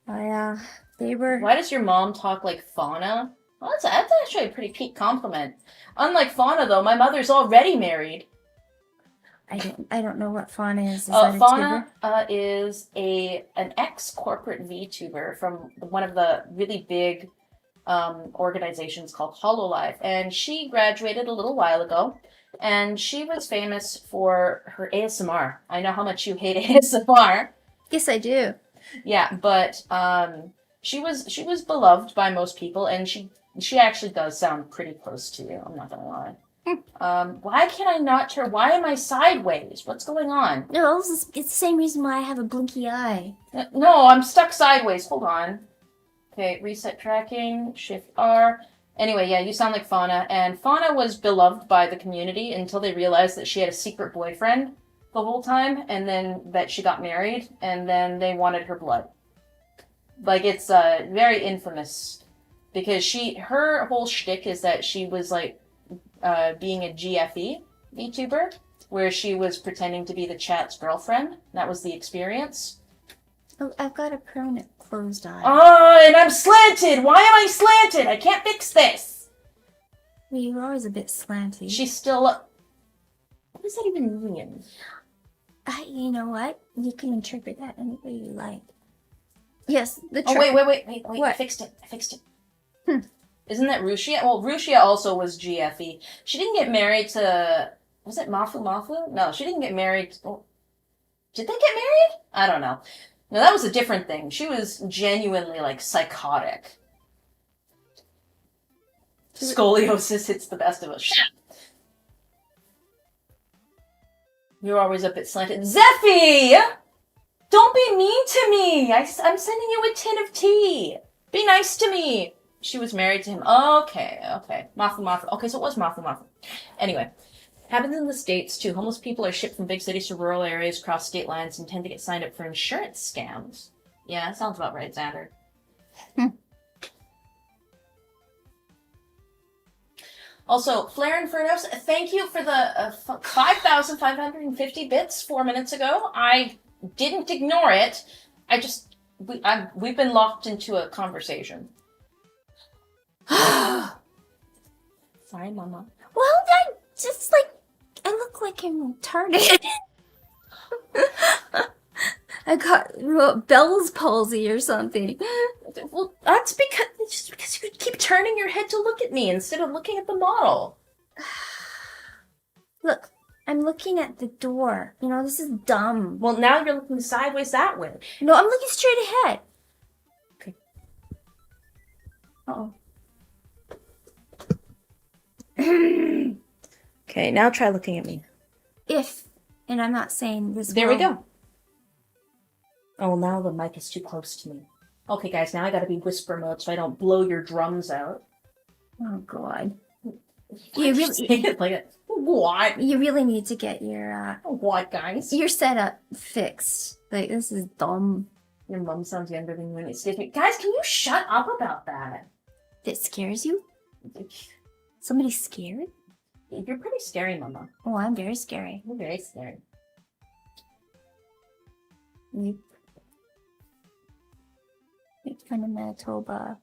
They were. Why does your mom talk like Fauna? Well, that's actually a pretty peak compliment. Unlike Fauna, though, my mother's already married. I don't know what Fauna is. Is that a Fauna tuber? is an ex-corporate VTuber from one of the really big organizations called HoloLive, and she graduated a little while ago, and she was famous for her ASMR. I know how much you hate ASMR. Yes, I do. Yeah, but she was beloved by most people, and she actually does sound pretty close to you. I'm not gonna lie. Why can I not turn? Why am I sideways? What's going on? No, it's the same reason why I have a blinky eye. No, I'm stuck sideways. Hold on. Okay, reset tracking, Shift R. Anyway, yeah, you sound like Fauna, and Fauna was beloved by the community until they realized that she had a secret boyfriend the whole time, and then that she got married, and then they wanted her blood. Like, it's very infamous, because her whole shtick is that she was, like, being a GFE VTuber, where she was pretending to be the chat's girlfriend. That was the experience. Oh, I've got a permanent closed eye. Oh, and I'm slanted! Why am I slanted? I can't fix this! Well, you were always a bit slanty. She's still... What does that even mean? You know what? You can interpret that any way you like. Yes, the Oh, wait. What? I fixed it. Isn't that Rushia? Well, Rushia also was GFE. She didn't get married to... Was it Mafu Mafu? No, she didn't get married... Oh, did they get married? I don't know. No, that was a different thing. She was genuinely, like, psychotic. Scoliosis hits the best of us. You're always a bit slanted. Zeffy! Don't be mean to me! I'm sending you a tin of tea. Be nice to me. She was married to him. Okay. Mafu Mafu. Okay, so it was Mafu Mafu. Anyway. Happens in the States, too. Homeless people are shipped from big cities to rural areas, cross state lines, and tend to get signed up for insurance scams. Yeah, that sounds about right, Xander. Also, Flare Infernos, thank you for the 5,550 bits 4 minutes ago. I didn't ignore it. We've been locked into a conversation. Sorry, Mama. Well, I look like I'm retarded. I got Bell's palsy or something. Well, that's because you keep turning your head to look at me instead of looking at the model. Look, I'm looking at the door. This is dumb. Well, now you're looking sideways that way. No, I'm looking straight ahead. Okay. Uh-oh. Okay, now try looking at me. And I'm not saying this. There we go. Oh, now the mic is too close to me. Okay, guys, now I gotta be whisper mode so I don't blow your drums out. Oh, God. You really say it like a, what? You really need to get your what, guys? your setup fixed. Like, this is dumb. Your mom sounds younger than you and it scares me. Guys, can you shut up about that? That scares you? Somebody scared? You're pretty scary, Mama. Oh, I'm very scary. You're very scary. Make fun of Manitoba.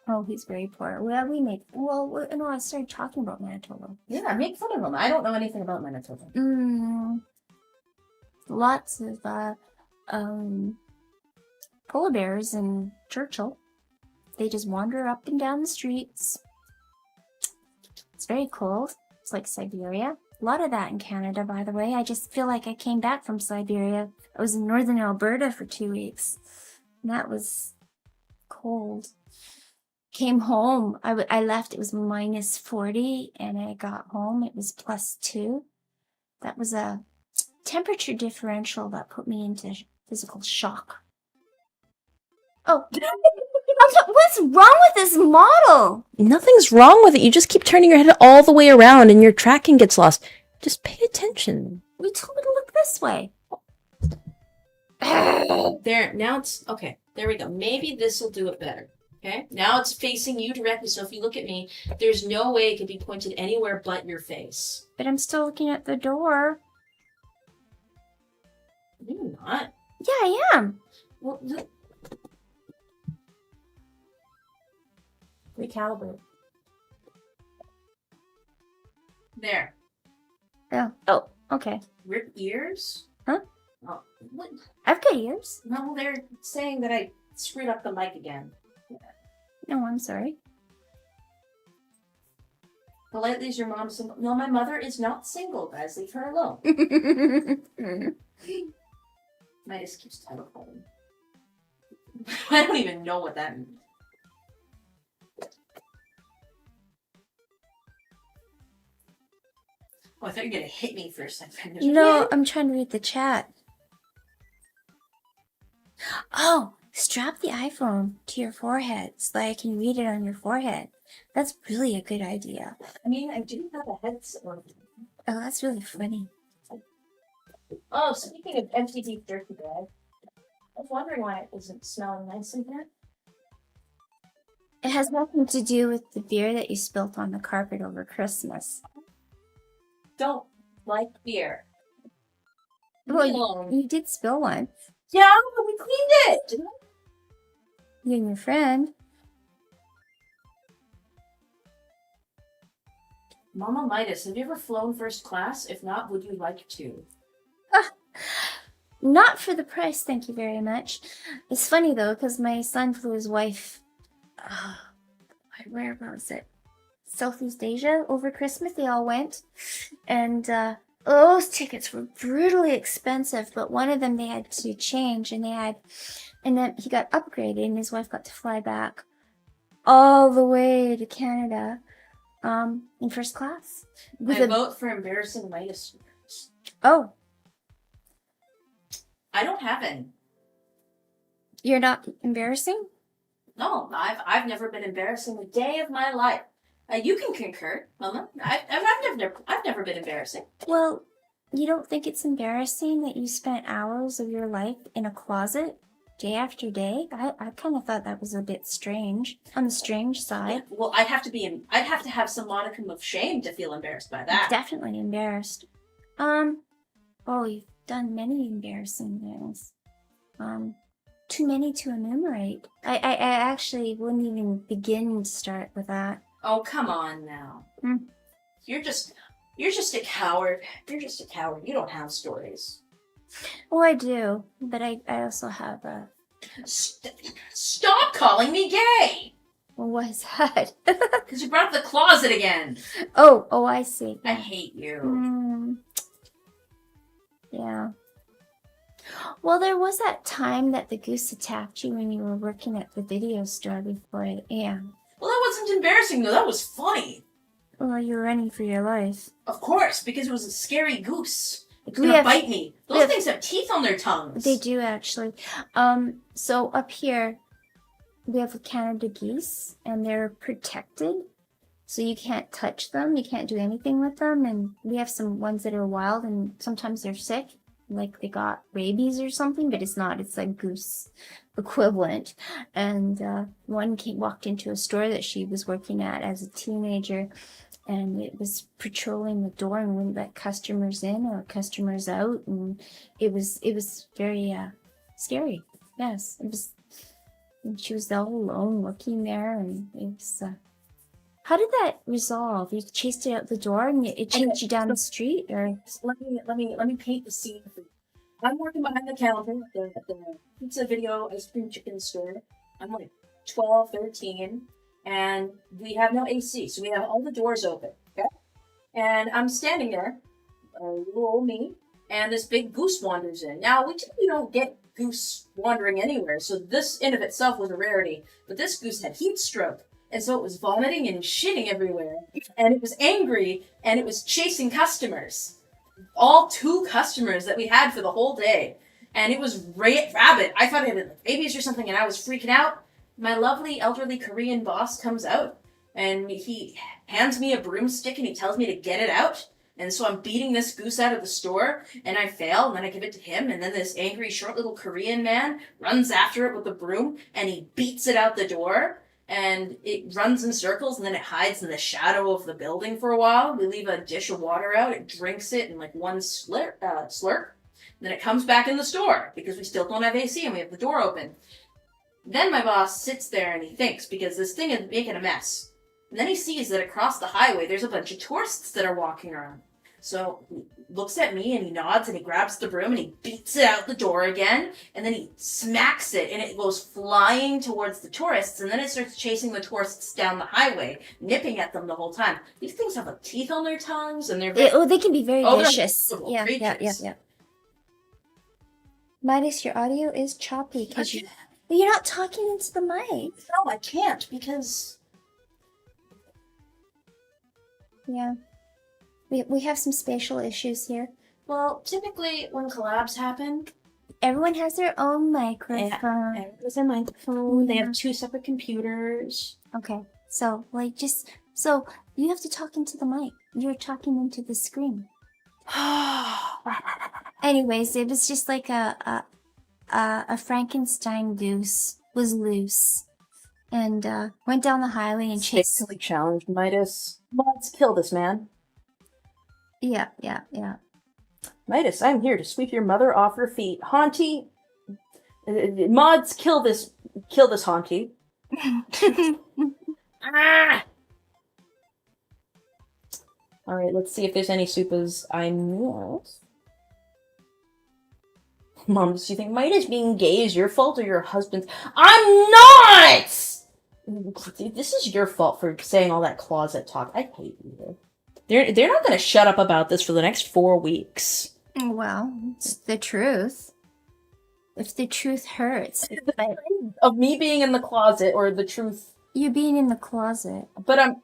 Oh, he's very poor. Well, I started talking about Manitoba. Yeah, make fun of him. I don't know anything about Manitoba. lots of polar bears in Churchill. They just wander up and down the streets. It's very cold. It's like Siberia. A lot of that in Canada, by the way. I just feel like I came back from Siberia. I was in northern Alberta for 2 weeks. And that was cold. Came home. I left. It was minus 40, and I got home. It was plus 2. That was a temperature differential that put me into physical shock. Oh, what's wrong with this model? Nothing's wrong with it. You just keep turning your head all the way around and your tracking gets lost. Just pay attention. We told me to look this way. There, now it's, okay, there we go. Maybe this will do it better. Okay, now it's facing you directly, so if you look at me, there's no way it could be pointed anywhere but your face. But I'm still looking at the door. You're not. Yeah, I am. Well, look. Recalibrate. There. Oh, okay. Rip ears? Huh? Oh, what? I've got ears. No, they're saying that I screwed up the mic again. No, I'm sorry. Politely, is your mom single? No, my mother is not single, guys. Leave her alone. Midas keeps telephoning. I don't even know what that means. Oh, I thought you were gonna hit me for a second. No, I'm trying to read the chat. Oh, strap the iPhone to your forehead so that I can read it on your forehead. That's really a good idea. I mean, I do have a headset on. Oh, that's really funny. Oh, speaking of empty beef jerky bag, I was wondering why it isn't smelling nice in here. It has nothing to do with the beer that you spilt on the carpet over Christmas. Don't like beer. Well, you did spill one. Yeah, but we cleaned it, didn't we? You and your friend. Mama Midas, have you ever flown first class? If not, would you like to? Not for the price, thank you very much. It's funny though, because my son flew his wife. Where was it? Southeast Asia over Christmas. They all went, and those tickets were brutally expensive. But one of them they had to change, and then he got upgraded, and his wife got to fly back all the way to Canada, in first class. I vote for embarrassing Midas stories. Oh, I don't have any. you're not embarrassing? No, I've never been embarrassing a day of my life. You can concur, Mama. I've never been embarrassing. Well, you don't think it's embarrassing that you spent hours of your life in a closet day after day? I kind of thought that was a bit strange, on the strange side. Yeah, well, I'd have to have some modicum of shame to feel embarrassed by that. Definitely embarrassed. Oh, you've done many embarrassing things. Too many to enumerate. I actually wouldn't even begin to start with that. Oh, come on now. You're just a coward. You're just a coward. You don't have stories. Oh, I do, but I also have a... Stop calling me gay! Well, what is that? Because you brought up the closet again. Oh, I see. I hate you. Yeah. Well, there was that time that the goose attacked you when you were working at the video store before it. Yeah. Well, that wasn't embarrassing, though. That was funny. Well, you were running for your life. Of course, because it was a scary goose. It's gonna bite me. Those things have teeth on their tongues. They do, actually. So up here, we have Canada geese, and they're protected. So you can't touch them. You can't do anything with them. And we have some ones that are wild, and sometimes they're sick. Like they got rabies or something, but it's not. It's like goose equivalent. And one walked into a store that she was working at as a teenager, and it was patrolling the door and wouldn't let customers in or customers out, and it was very scary. Yes, it was. And she was all alone working there, and it was. How did that resolve? You chased it out the door and it chased you down the street, or let me paint the scene for you. I'm working behind the counter at the pizza video ice cream chicken store. I'm like 12, 13, and we have no AC, so we have all the doors open, okay? And I'm standing there, little old me, and this big goose wanders in. Now, we typically don't get goose wandering anywhere, so this in of itself was a rarity, but this goose had heat stroke. And so it was vomiting and shitting everywhere, and it was angry, and it was chasing customers. All 2 customers that we had for the whole day. And it was rabid. I thought it had babies or something, and I was freaking out. My lovely elderly Korean boss comes out, and he hands me a broomstick, and he tells me to get it out. And so I'm beating this goose out of the store, and I fail, and then I give it to him, and then this angry, short little Korean man runs after it with a broom, and he beats it out the door. And it runs in circles, and then it hides in the shadow of the building for a while. We leave a dish of water out. It drinks it in like one slurp. Then it comes back in the store because we still don't have AC and we have the door open. Then my boss sits there and he thinks because this thing is making a mess. And then he sees that across the highway there's a bunch of tourists that are walking around. So he looks at me and he nods and he grabs the broom and he beats it out the door again. And then he smacks it and it goes flying towards the tourists. And then it starts chasing the tourists down the highway, nipping at them the whole time. These things have like teeth on their tongues and they're they can be very vicious. Yeah. Midas, your audio is choppy because you're not talking into the mic. No, I can't because... Yeah. We have some spatial issues here. Well, typically when collabs happen... Everyone has their own microphone. Everyone has their microphone. They have 2 separate computers. Okay. So, so you have to talk into the mic. You're talking into the screen. Anyways, it was just like a Frankenstein goose was loose and went down the highway and chased. Basically challenged Midas. Let's kill this man. Yeah. Midas, I'm here to sweep your mother off her feet. Haunty, mods, kill this Haunty. Ah! All right, let's see if there's any supas I missed. Mom, does you think Midas being gay is your fault or your husband's? I'm not! This is your fault for saying all that closet talk. I hate you. They're not going to shut up about this for the next 4 weeks. Well, it's the truth. If the truth hurts. Of me being in the closet or the truth. You being in the closet. But I'm,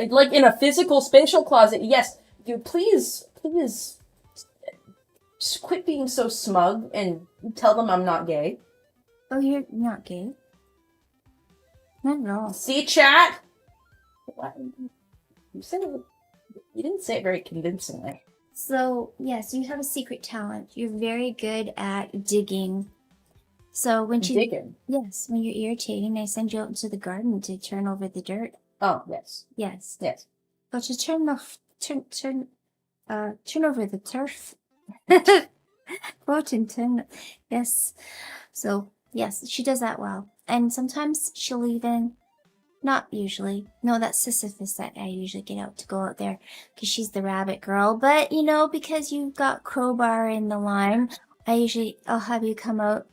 like, in a physical, spatial closet. Yes. Dude, please, just quit being so smug and tell them I'm not gay. Oh, you're not gay? Not at all. See, chat? What? You didn't say it very convincingly. So, yes, you have a secret talent. You're very good at digging. So when you... Digging? Yes, when you're irritating, I send you out into the garden to turn over the dirt. Oh, yes. Yes. Yes. But to turn over the turf. Quotington. Yes. So, yes, she does that well. And sometimes she'll even... Not usually. No, that's Sisyphus that I usually get out to go out there because she's the rabbit girl. But, you know, because you've got Crowbar in the line, I'll have you come out.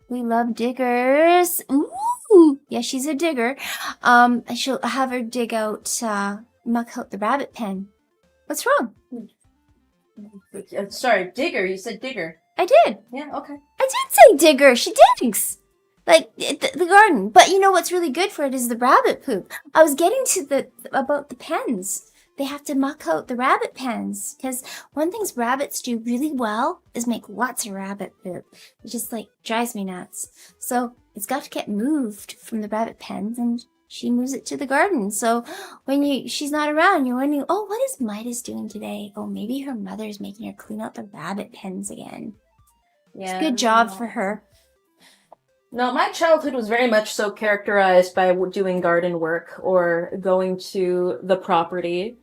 We love diggers. Ooh! Yeah, she's a digger. I'll have her dig out, muck out the rabbit pen. What's wrong? Sorry, digger. You said digger. I did. Yeah, okay. I did say digger. She digs. Like, the garden. But you know what's really good for it is the rabbit poop. I was getting to about the pens. They have to muck out the rabbit pens. Because one thing rabbits do really well is make lots of rabbit poop. It just, like, drives me nuts. So, it's got to get moved from the rabbit pens, and she moves it to the garden. So, when she's not around, you're wondering, oh, what is Midas doing today? Oh, maybe her mother's making her clean out the rabbit pens again. Yeah. It's a good job for her. No, my childhood was very much so characterized by doing garden work or going to the property,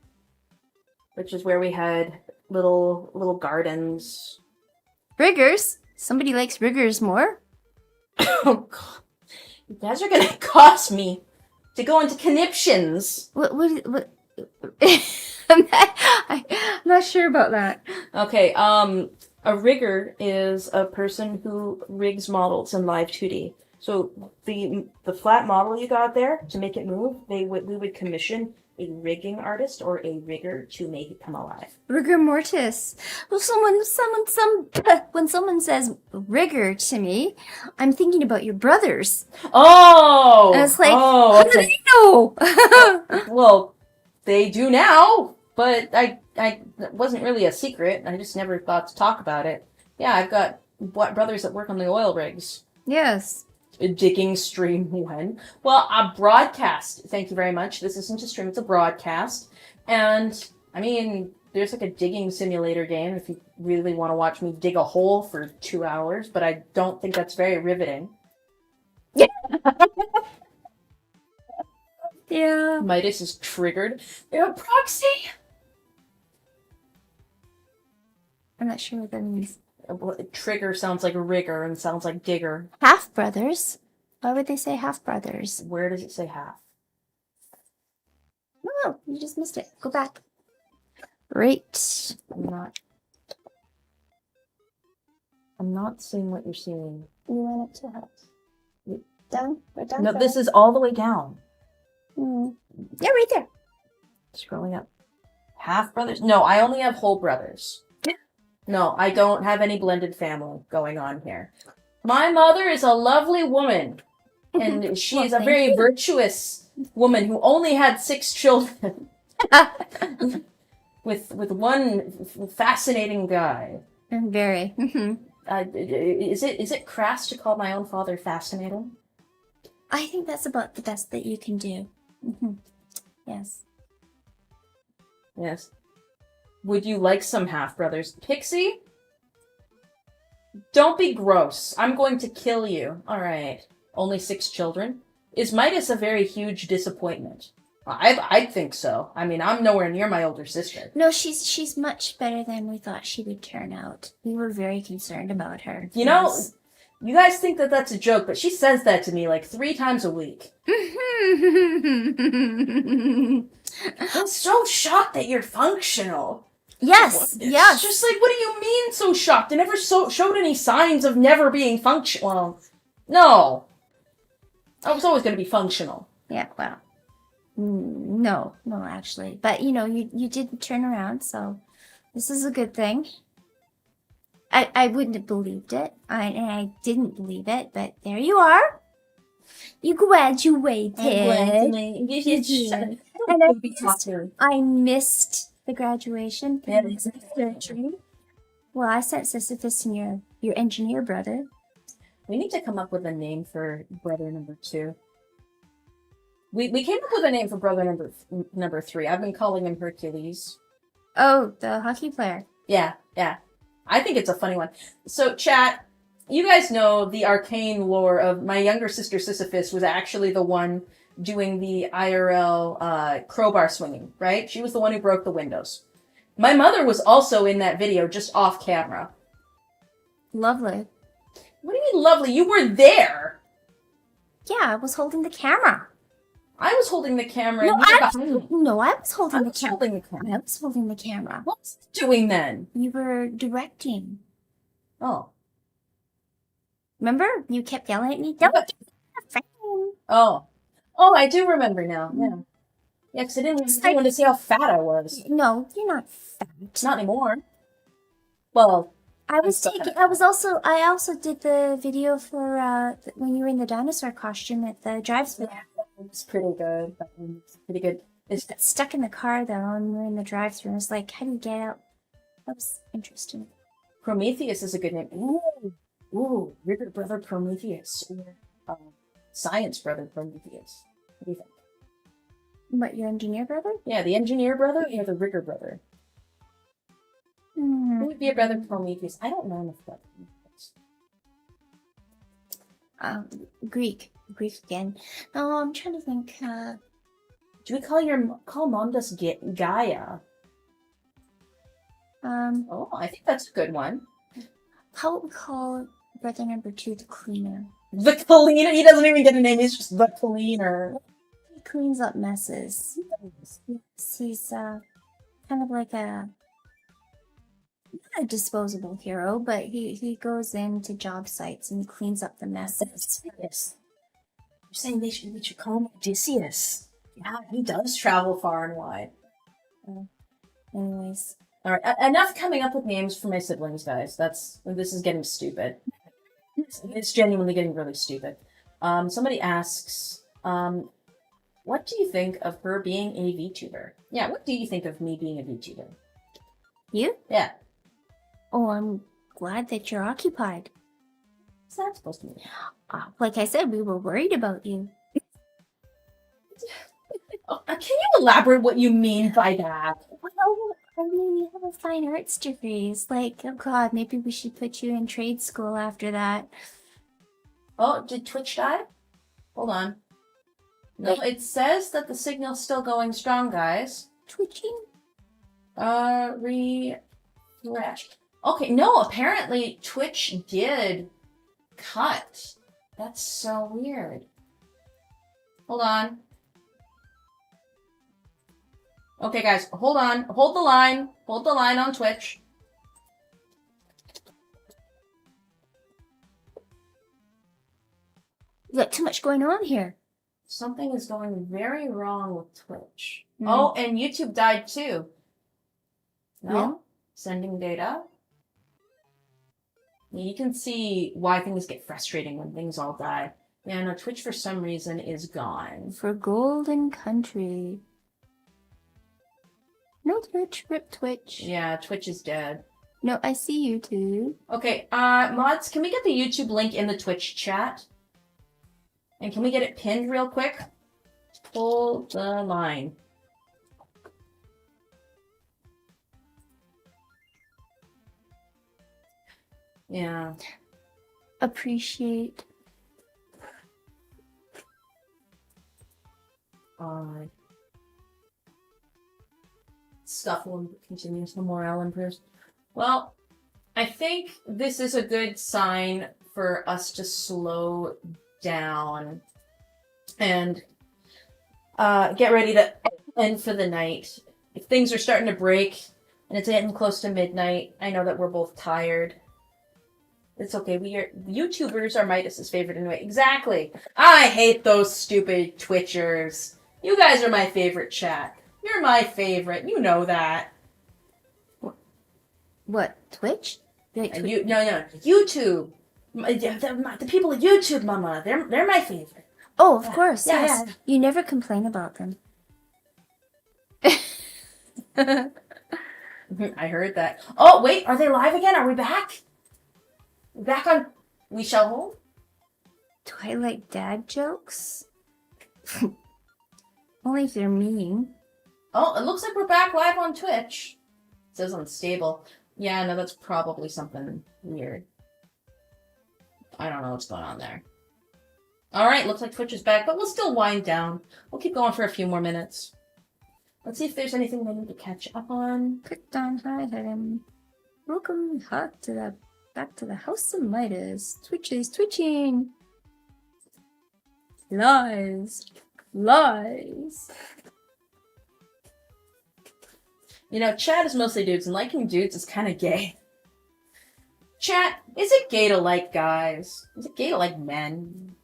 which is where we had little gardens. Riggers? Somebody likes riggers more? Oh, God. You guys are gonna cost me to go into conniptions. What? I'm not sure about that. Okay, A rigger is a person who rigs models in live 2D. So the flat model you got there, to make it move, we would commission a rigging artist or a rigger to make it come alive. Rigor mortis. Well, when someone says rigor to me, I'm thinking about your brothers. Oh! And it's like, oh, how do they know? Well, they do now, but I it wasn't really a secret. I just never thought to talk about it. Yeah, I've got brothers that work on the oil rigs. Yes. A digging stream when? Well, a broadcast. Thank you very much. This isn't a stream, it's a broadcast. And, I mean, there's like a digging simulator game if you really want to watch me dig a hole for 2 hours, but I don't think that's very riveting. Yeah. Midas is triggered. Proxy! I'm not sure what that means. Trigger sounds like rigger and sounds like digger. Half brothers. Why would they say half brothers? Where does it say half? No, you just missed it. Go back. Right. I'm not seeing what you're seeing. You went up to half. Down. Right down. No, this is all the way down. Yeah, right there. Scrolling up. Half brothers? No, I only have whole brothers. No, I don't have any blended family going on here. My mother is a lovely woman, and she is a very virtuous woman who only had 6 children. with one fascinating guy. Very. Is it crass to call my own father fascinating? I think that's about the best that you can do. Yes. Yes. Would you like some half-brothers? Pixie? Don't be gross. I'm going to kill you. Alright. Only 6 children? Is Midas a very huge disappointment? I think so. I mean, I'm nowhere near my older sister. No, she's much better than we thought she would turn out. We were very concerned about her. You know, you guys think that that's a joke, but she says that to me like 3 times a week. I'm so shocked that you're functional. Yes, yes. It's just like, what do you mean so shocked? I never showed any signs of never being functional. Well, no. I was always going to be functional. Yeah, well. No, actually. But, you did turn around, so this is a good thing. I wouldn't have believed it. I didn't believe it, but there you are. You graduated. I missed the graduation. Well, I sent Sisyphus and your engineer brother. We need to come up with a name for brother number 2. We came up with a name for brother number 3. I've been calling him Hercules. Oh, the hockey player. Yeah. I think it's a funny one. So, chat, you guys know the arcane lore of my younger sister Sisyphus was actually the one doing the IRL crowbar swinging, right? She was the one who broke the windows. My mother was also in that video, just off camera. Lovely. What do you mean lovely? You were there! Yeah, I was holding the camera. I was holding the camera. No, and I was holding the camera. I was holding the camera. What was I doing then? You were directing. Oh. Remember? You kept yelling at me. Don't get a frame. Oh, I do remember now. Yeah. Yeah, because I didn't want to see how fat I was. No, you're not fat. Not anymore. Well, I also did the video for when you were in the dinosaur costume at the drive-thru. Yeah, that was pretty good. It's got stuck in the car though, and we were in the drive-thru. And it's like, how do you get out? That was interesting. Prometheus is a good name. Ooh, Rigger Brother Prometheus. Or, Science Brother Prometheus. What do you think? What, your engineer brother? Yeah, the engineer brother or the Rigger brother? Who would be a brother Prometheus? I don't know enough about Prometheus. Greek again. Oh, I'm trying to think. Do we call Mondas Gaia? Oh, I think that's a good one. How would we call brother number 2 the cleaner? The cleaner? He doesn't even get a name, he's just the cleaner. He cleans up messes. He's kind of like a Not a disposable hero, but he goes into job sites and he cleans up the messes. Yes. You're saying we should call him Odysseus. Yeah, he does travel far and wide. Anyways, All right, enough coming up with names for my siblings, guys. This is getting stupid. It's genuinely getting really stupid. Somebody asks, what do you think of her being a VTuber? Yeah, what do you think of me being a VTuber? you? Yeah. Oh, I'm glad that you're occupied. What's that supposed to mean? Like I said, we were worried about you. Oh, can you elaborate what you mean by that? Well, I mean, you have a fine arts degree. It's like, oh god, maybe we should put you in trade school after that. Oh, did Twitch die? Hold on. No, it says that the signal's still going strong, guys. Twitching? Refresh. Okay, no, apparently Twitch did cut. That's so weird. Hold on. Okay, guys, hold on. Hold the line. Hold the line on Twitch. You got too much going on here. Something is going very wrong with Twitch. Hmm. Oh, and YouTube died too. No? Yeah. Sending data. You can see why things get frustrating when things all die. Yeah, no, Twitch for some reason is gone. For Golden Country. No Twitch, rip Twitch. Yeah, Twitch is dead. No, I see YouTube. Okay, mods, can we get the YouTube link in the Twitch chat? And can we get it pinned real quick? Hold the line. Yeah. Appreciate. Scuffle continues. No more Ellen improves. Well, I think this is a good sign for us to slow down and get ready to end for the night. If things are starting to break and it's getting close to midnight, I know that we're both tired. It's okay. YouTubers are Midas's favorite anyway. Exactly. I hate those stupid Twitchers. You guys are my favorite chat. You're my favorite. You know that. What? Twitch? Like No. YouTube. The people at YouTube, Mama. They're my favorite. Oh, of course. Yeah, yes. yeah. You never complain about them. I heard that. Oh, wait. Are they live again? Are we back? Back on We Shall Hold? Twilight dad jokes? Only if they're mean. Oh, it looks like we're back live on Twitch. It says unstable. Yeah, no, that's probably something weird. I don't know what's going on there. Alright, looks like Twitch is back, but we'll still wind down. We'll keep going for a few more minutes. Let's see if there's anything we need to catch up on. Clicked on hi, welcome back to the House of Midas. Twitch is twitching. Lies. You know, chat is mostly dudes, and liking dudes is kind of gay. Chat, is it gay to like guys? Is it gay to like men?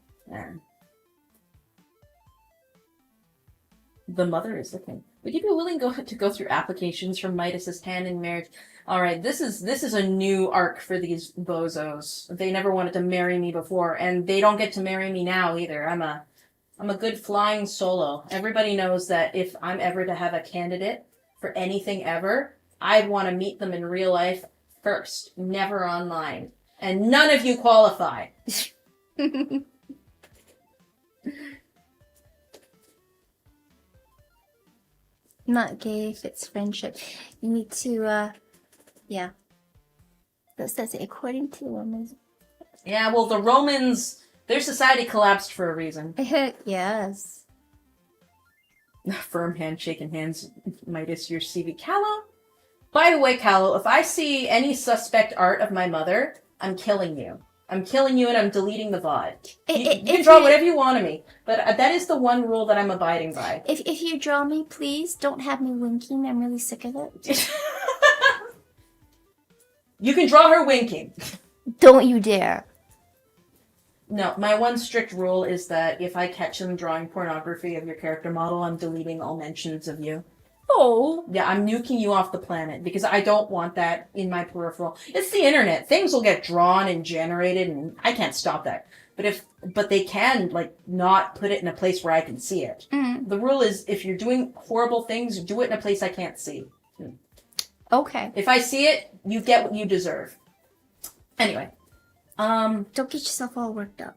The mother is looking. Would you be willing to go through applications from Midas's hand in marriage? All right, this is a new arc for these bozos. They never wanted to marry me before, and they don't get to marry me now either. I'm a good flying solo. Everybody knows that if I'm ever to have a candidate for anything ever, I'd want to meet them in real life first, never online. And none of you qualify. Not gay if it's friendship. You need to, yeah. That says it according to Romans. Yeah, well, the Romans, their society collapsed for a reason. Yes. Firm handshake and hands, Midas, your CV. Callow? By the way, Callow, if I see any suspect art of my mother, I'm killing you. I'm killing you and I'm deleting the VOD. You can draw whatever you want of me, but that is the one rule that I'm abiding by. If you draw me, please don't have me winking. I'm really sick of it. You can draw her winking. Don't you dare. No, my one strict rule is that if I catch them drawing pornography of your character model, I'm deleting all mentions of you. Oh. Yeah, I'm nuking you off the planet because I don't want that in my peripheral. It's the internet. Things will get drawn and generated, and I can't stop that. But they can like not put it in a place where I can see it. Mm. The rule is if you're doing horrible things, do it in a place I can't see. Okay. If I see it, you get what you deserve. Anyway, Don't get yourself all worked up.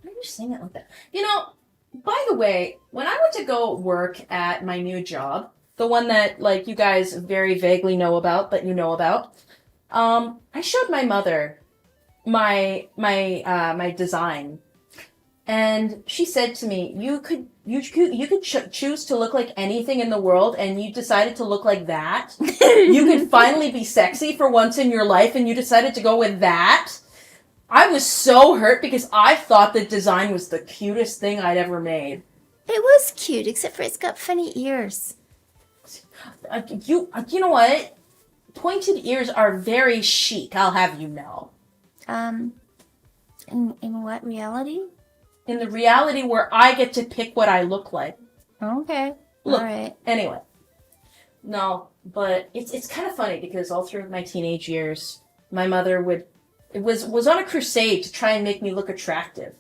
why are you saying it like that? You know, by the way, when I went to go work at my new job, the one that like you guys very vaguely know about, but you know about, I showed my mother my design, and she said to me, "You could choose to look like anything in the world, and you decided to look like that. You could finally be sexy for once in your life, and you decided to go with that." I was so hurt because I thought the design was the cutest thing I'd ever made. It was cute, except for it's got funny ears. You know what? Pointed ears are very chic, I'll have you know. In what reality? In the reality where I get to pick what I look like. Okay. Look, All right. anyway. No, but it's kind of funny because all through my teenage years, my mother was on a crusade to try and make me look attractive.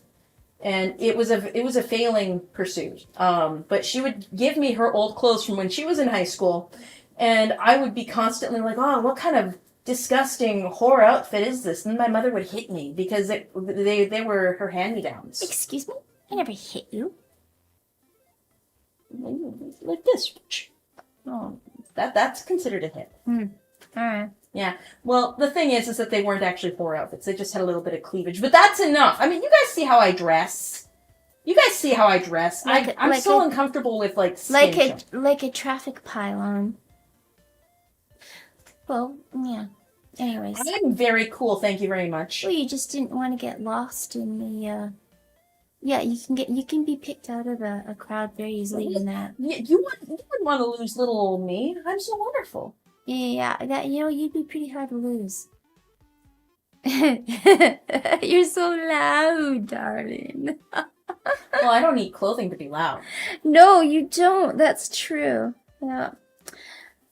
And it was a failing pursuit. But she would give me her old clothes from when she was in high school, and I would be constantly like, "Oh, what kind of disgusting whore outfit is this?" And my mother would hit me because they were her hand-me-downs. Excuse me? I never hit you. Like this. Oh, that's considered a hit. All right. Yeah. Well, the thing is that they weren't actually whore outfits. They just had a little bit of cleavage. But that's enough. I mean, you guys see how I dress. I'm so uncomfortable with skin tone. Like a traffic pylon. Well, yeah. Anyways. I'm very cool, thank you very much. Well, you just didn't want to get lost in the. Yeah, you can be picked out of a crowd very easily in that. You wouldn't want to lose little old me. I'm so wonderful. Yeah, that you'd be pretty hard to lose. You're so loud, darling. Well, I don't need clothing to be loud. No, you don't. That's true. Yeah.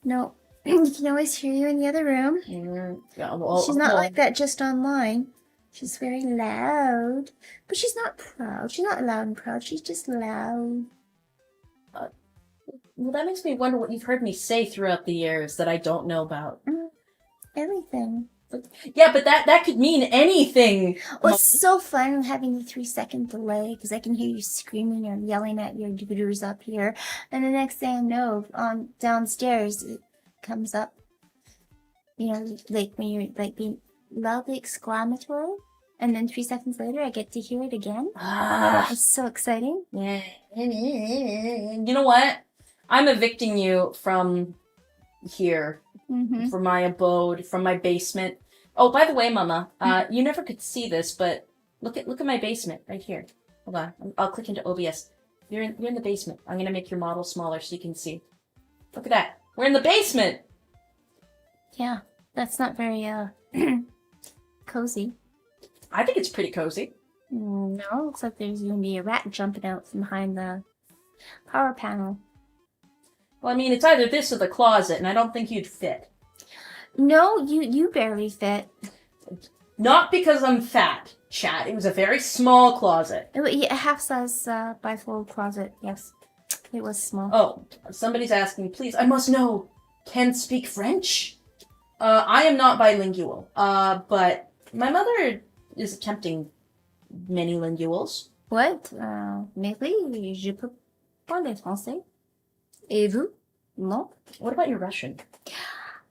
No, you can always hear you in the other room. Yeah, well, She's not like that just online. She's very loud, but she's not proud. She's not loud and proud. She's just loud. Well, that makes me wonder what you've heard me say throughout the years that I don't know about. Everything. Yeah, but that could mean anything. Well, it's so fun having the 3-second delay because I can hear you screaming or yelling at your computers up here, and the next thing I know, downstairs it comes up. You know, like when you're like being loudly exclamatory, and then 3 seconds later I get to hear it again. It's so exciting. Yeah. You know what? I'm evicting you from here, from my abode, from my basement. Oh, by the way, Mama, you never could see this, but look at my basement right here. Hold on, I'll click into OBS. You're in the basement. I'm gonna make your model smaller so you can see. Look at that. We're in the basement. Yeah, that's not very cozy. I think it's pretty cozy. No, looks like there's gonna be a rat jumping out from behind the power panel. Well, I mean, it's either this or the closet, and I don't think you'd fit. No, you barely fit. Not because I'm fat, chat. It was a very small closet. A half-size bifold closet. Yes, it was small. Oh, somebody's asking, please, I must know, can speak French? I am not bilingual, but my mother is attempting many linguals. What? Mais oui, je peux parler français. Et vous? Non? What about your Russian?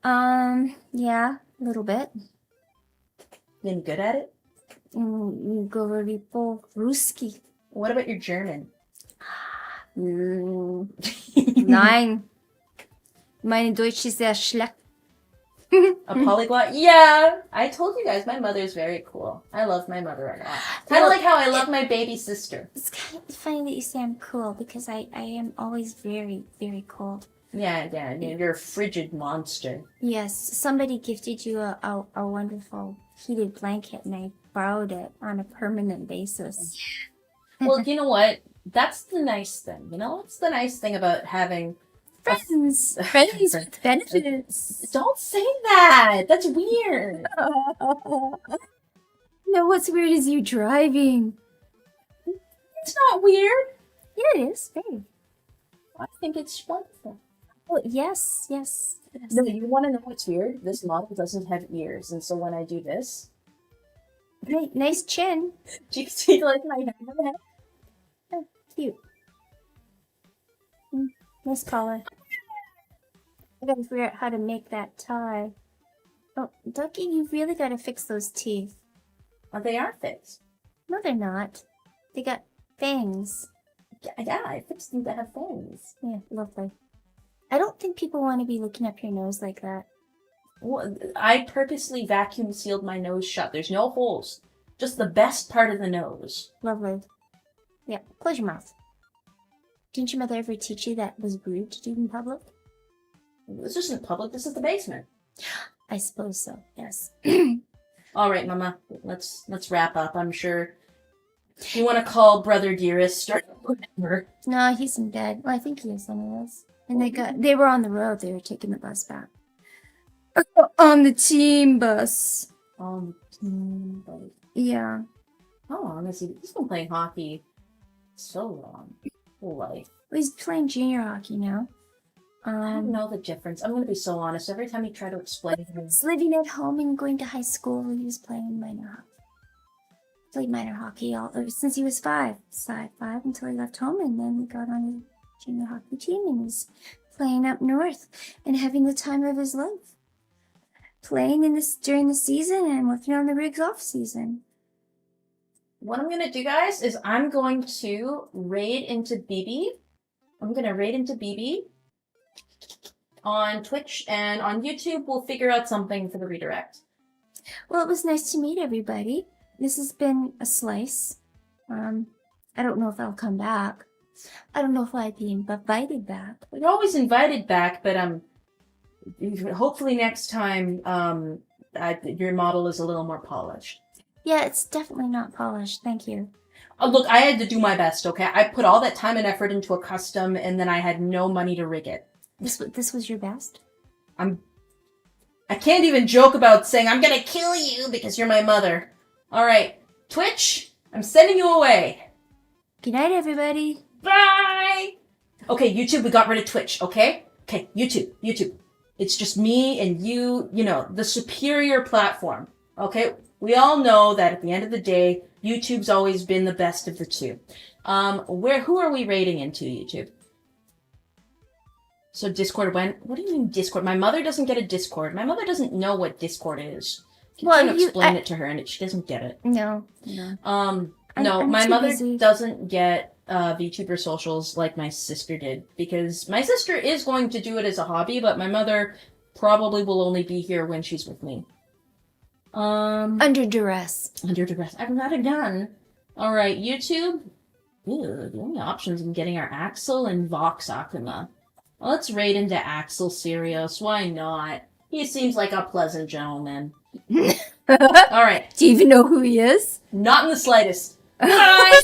Yeah, a little bit. Been good at it? Говорю по-русски. What about your German? Nein. Meine Deutsch ist sehr schlecht. A polyglot? Yeah! I told you guys, my mother's very cool. I love my mother a lot. Kind of like how I love my baby sister. It's kind of funny that you say I'm cool because I am always very, very cool. Yeah, you're a frigid monster. Yes, somebody gifted you a wonderful heated blanket, and I borrowed it on a permanent basis. Well, you know what? That's the nice thing. You know, what's the nice thing about having Friends with benefits. Don't say that. That's weird. No, what's weird is you driving. It's not weird. Yeah, it is. Very. I think it's wonderful. Oh, yes. No, you want to know what's weird? This model doesn't have ears, and so when I do this, Nice chin. do you see like my head? Oh, cute. Nice collar. I gotta figure out how to make that tie. Oh, Ducky, you've really gotta fix those teeth. Oh, they are fixed. No, they're not. They got fangs. Yeah, I fixed them to have fangs. Yeah, lovely. I don't think people want to be looking up your nose like that. Well, I purposely vacuum sealed my nose shut. There's no holes. Just the best part of the nose. Lovely. Yeah, close your mouth. Didn't your mother ever teach you that was rude to do in public? This isn't public. This is the basement. I suppose so, yes. All right, Mama. Let's wrap up. I'm sure you want to call Brother Dearest or whatever. No, he's in bed. Well, I think he is anyways. And they were on the road. They were taking the bus back. On the team bus. Yeah. How long has he? He's been playing hockey so long. Whole life. Well, he's playing junior hockey now. I don't know the difference. I'm gonna be so honest. Every time you try to explain to me, He's living at home and going to high school. He was playing minor hockey. Played minor hockey since he was 5. 5 until he left home, and then he got on the junior hockey team and was playing up north and having the time of his life. Playing during the season and working on the rigs off season. what I'm gonna do, guys, is I'm going to raid into BB. I'm gonna raid into BB on Twitch and on YouTube. We'll figure out something for the redirect. Well, it was nice to meet everybody. This has been a slice. I don't know if I'll come back. I don't know if I'd be invited back. You're always invited back, but hopefully next time your model is a little more polished. Yeah, it's definitely not polished. Thank you. Look, I had to do my best, okay? I put all that time and effort into a custom, and then I had no money to rig it. This was your best? I can't even joke about saying I'm gonna kill you because you're my mother. Alright, Twitch, I'm sending you away. Good night, everybody. Bye! Okay, YouTube, we got rid of Twitch, okay? Okay, YouTube. It's just me and you know, the superior platform, okay? We all know that at the end of the day, YouTube's always been the best of the two. Who are we raiding into, YouTube? So Discord went. What do you mean Discord? My mother doesn't get a Discord. My mother doesn't know what Discord is. I'm trying to explain it to her, and she doesn't get it. No. No, my mother doesn't get VTuber socials like my sister did, because my sister is going to do it as a hobby, but my mother probably will only be here when she's with me. Under duress. I've got a gun. All right, YouTube. Ew, the only options in getting are Axel and Vox Akuma. Well, let's raid into Axel Sirius. Why not? He seems like a pleasant gentleman. All right. Do you even know who he is? Not in the slightest. Bye!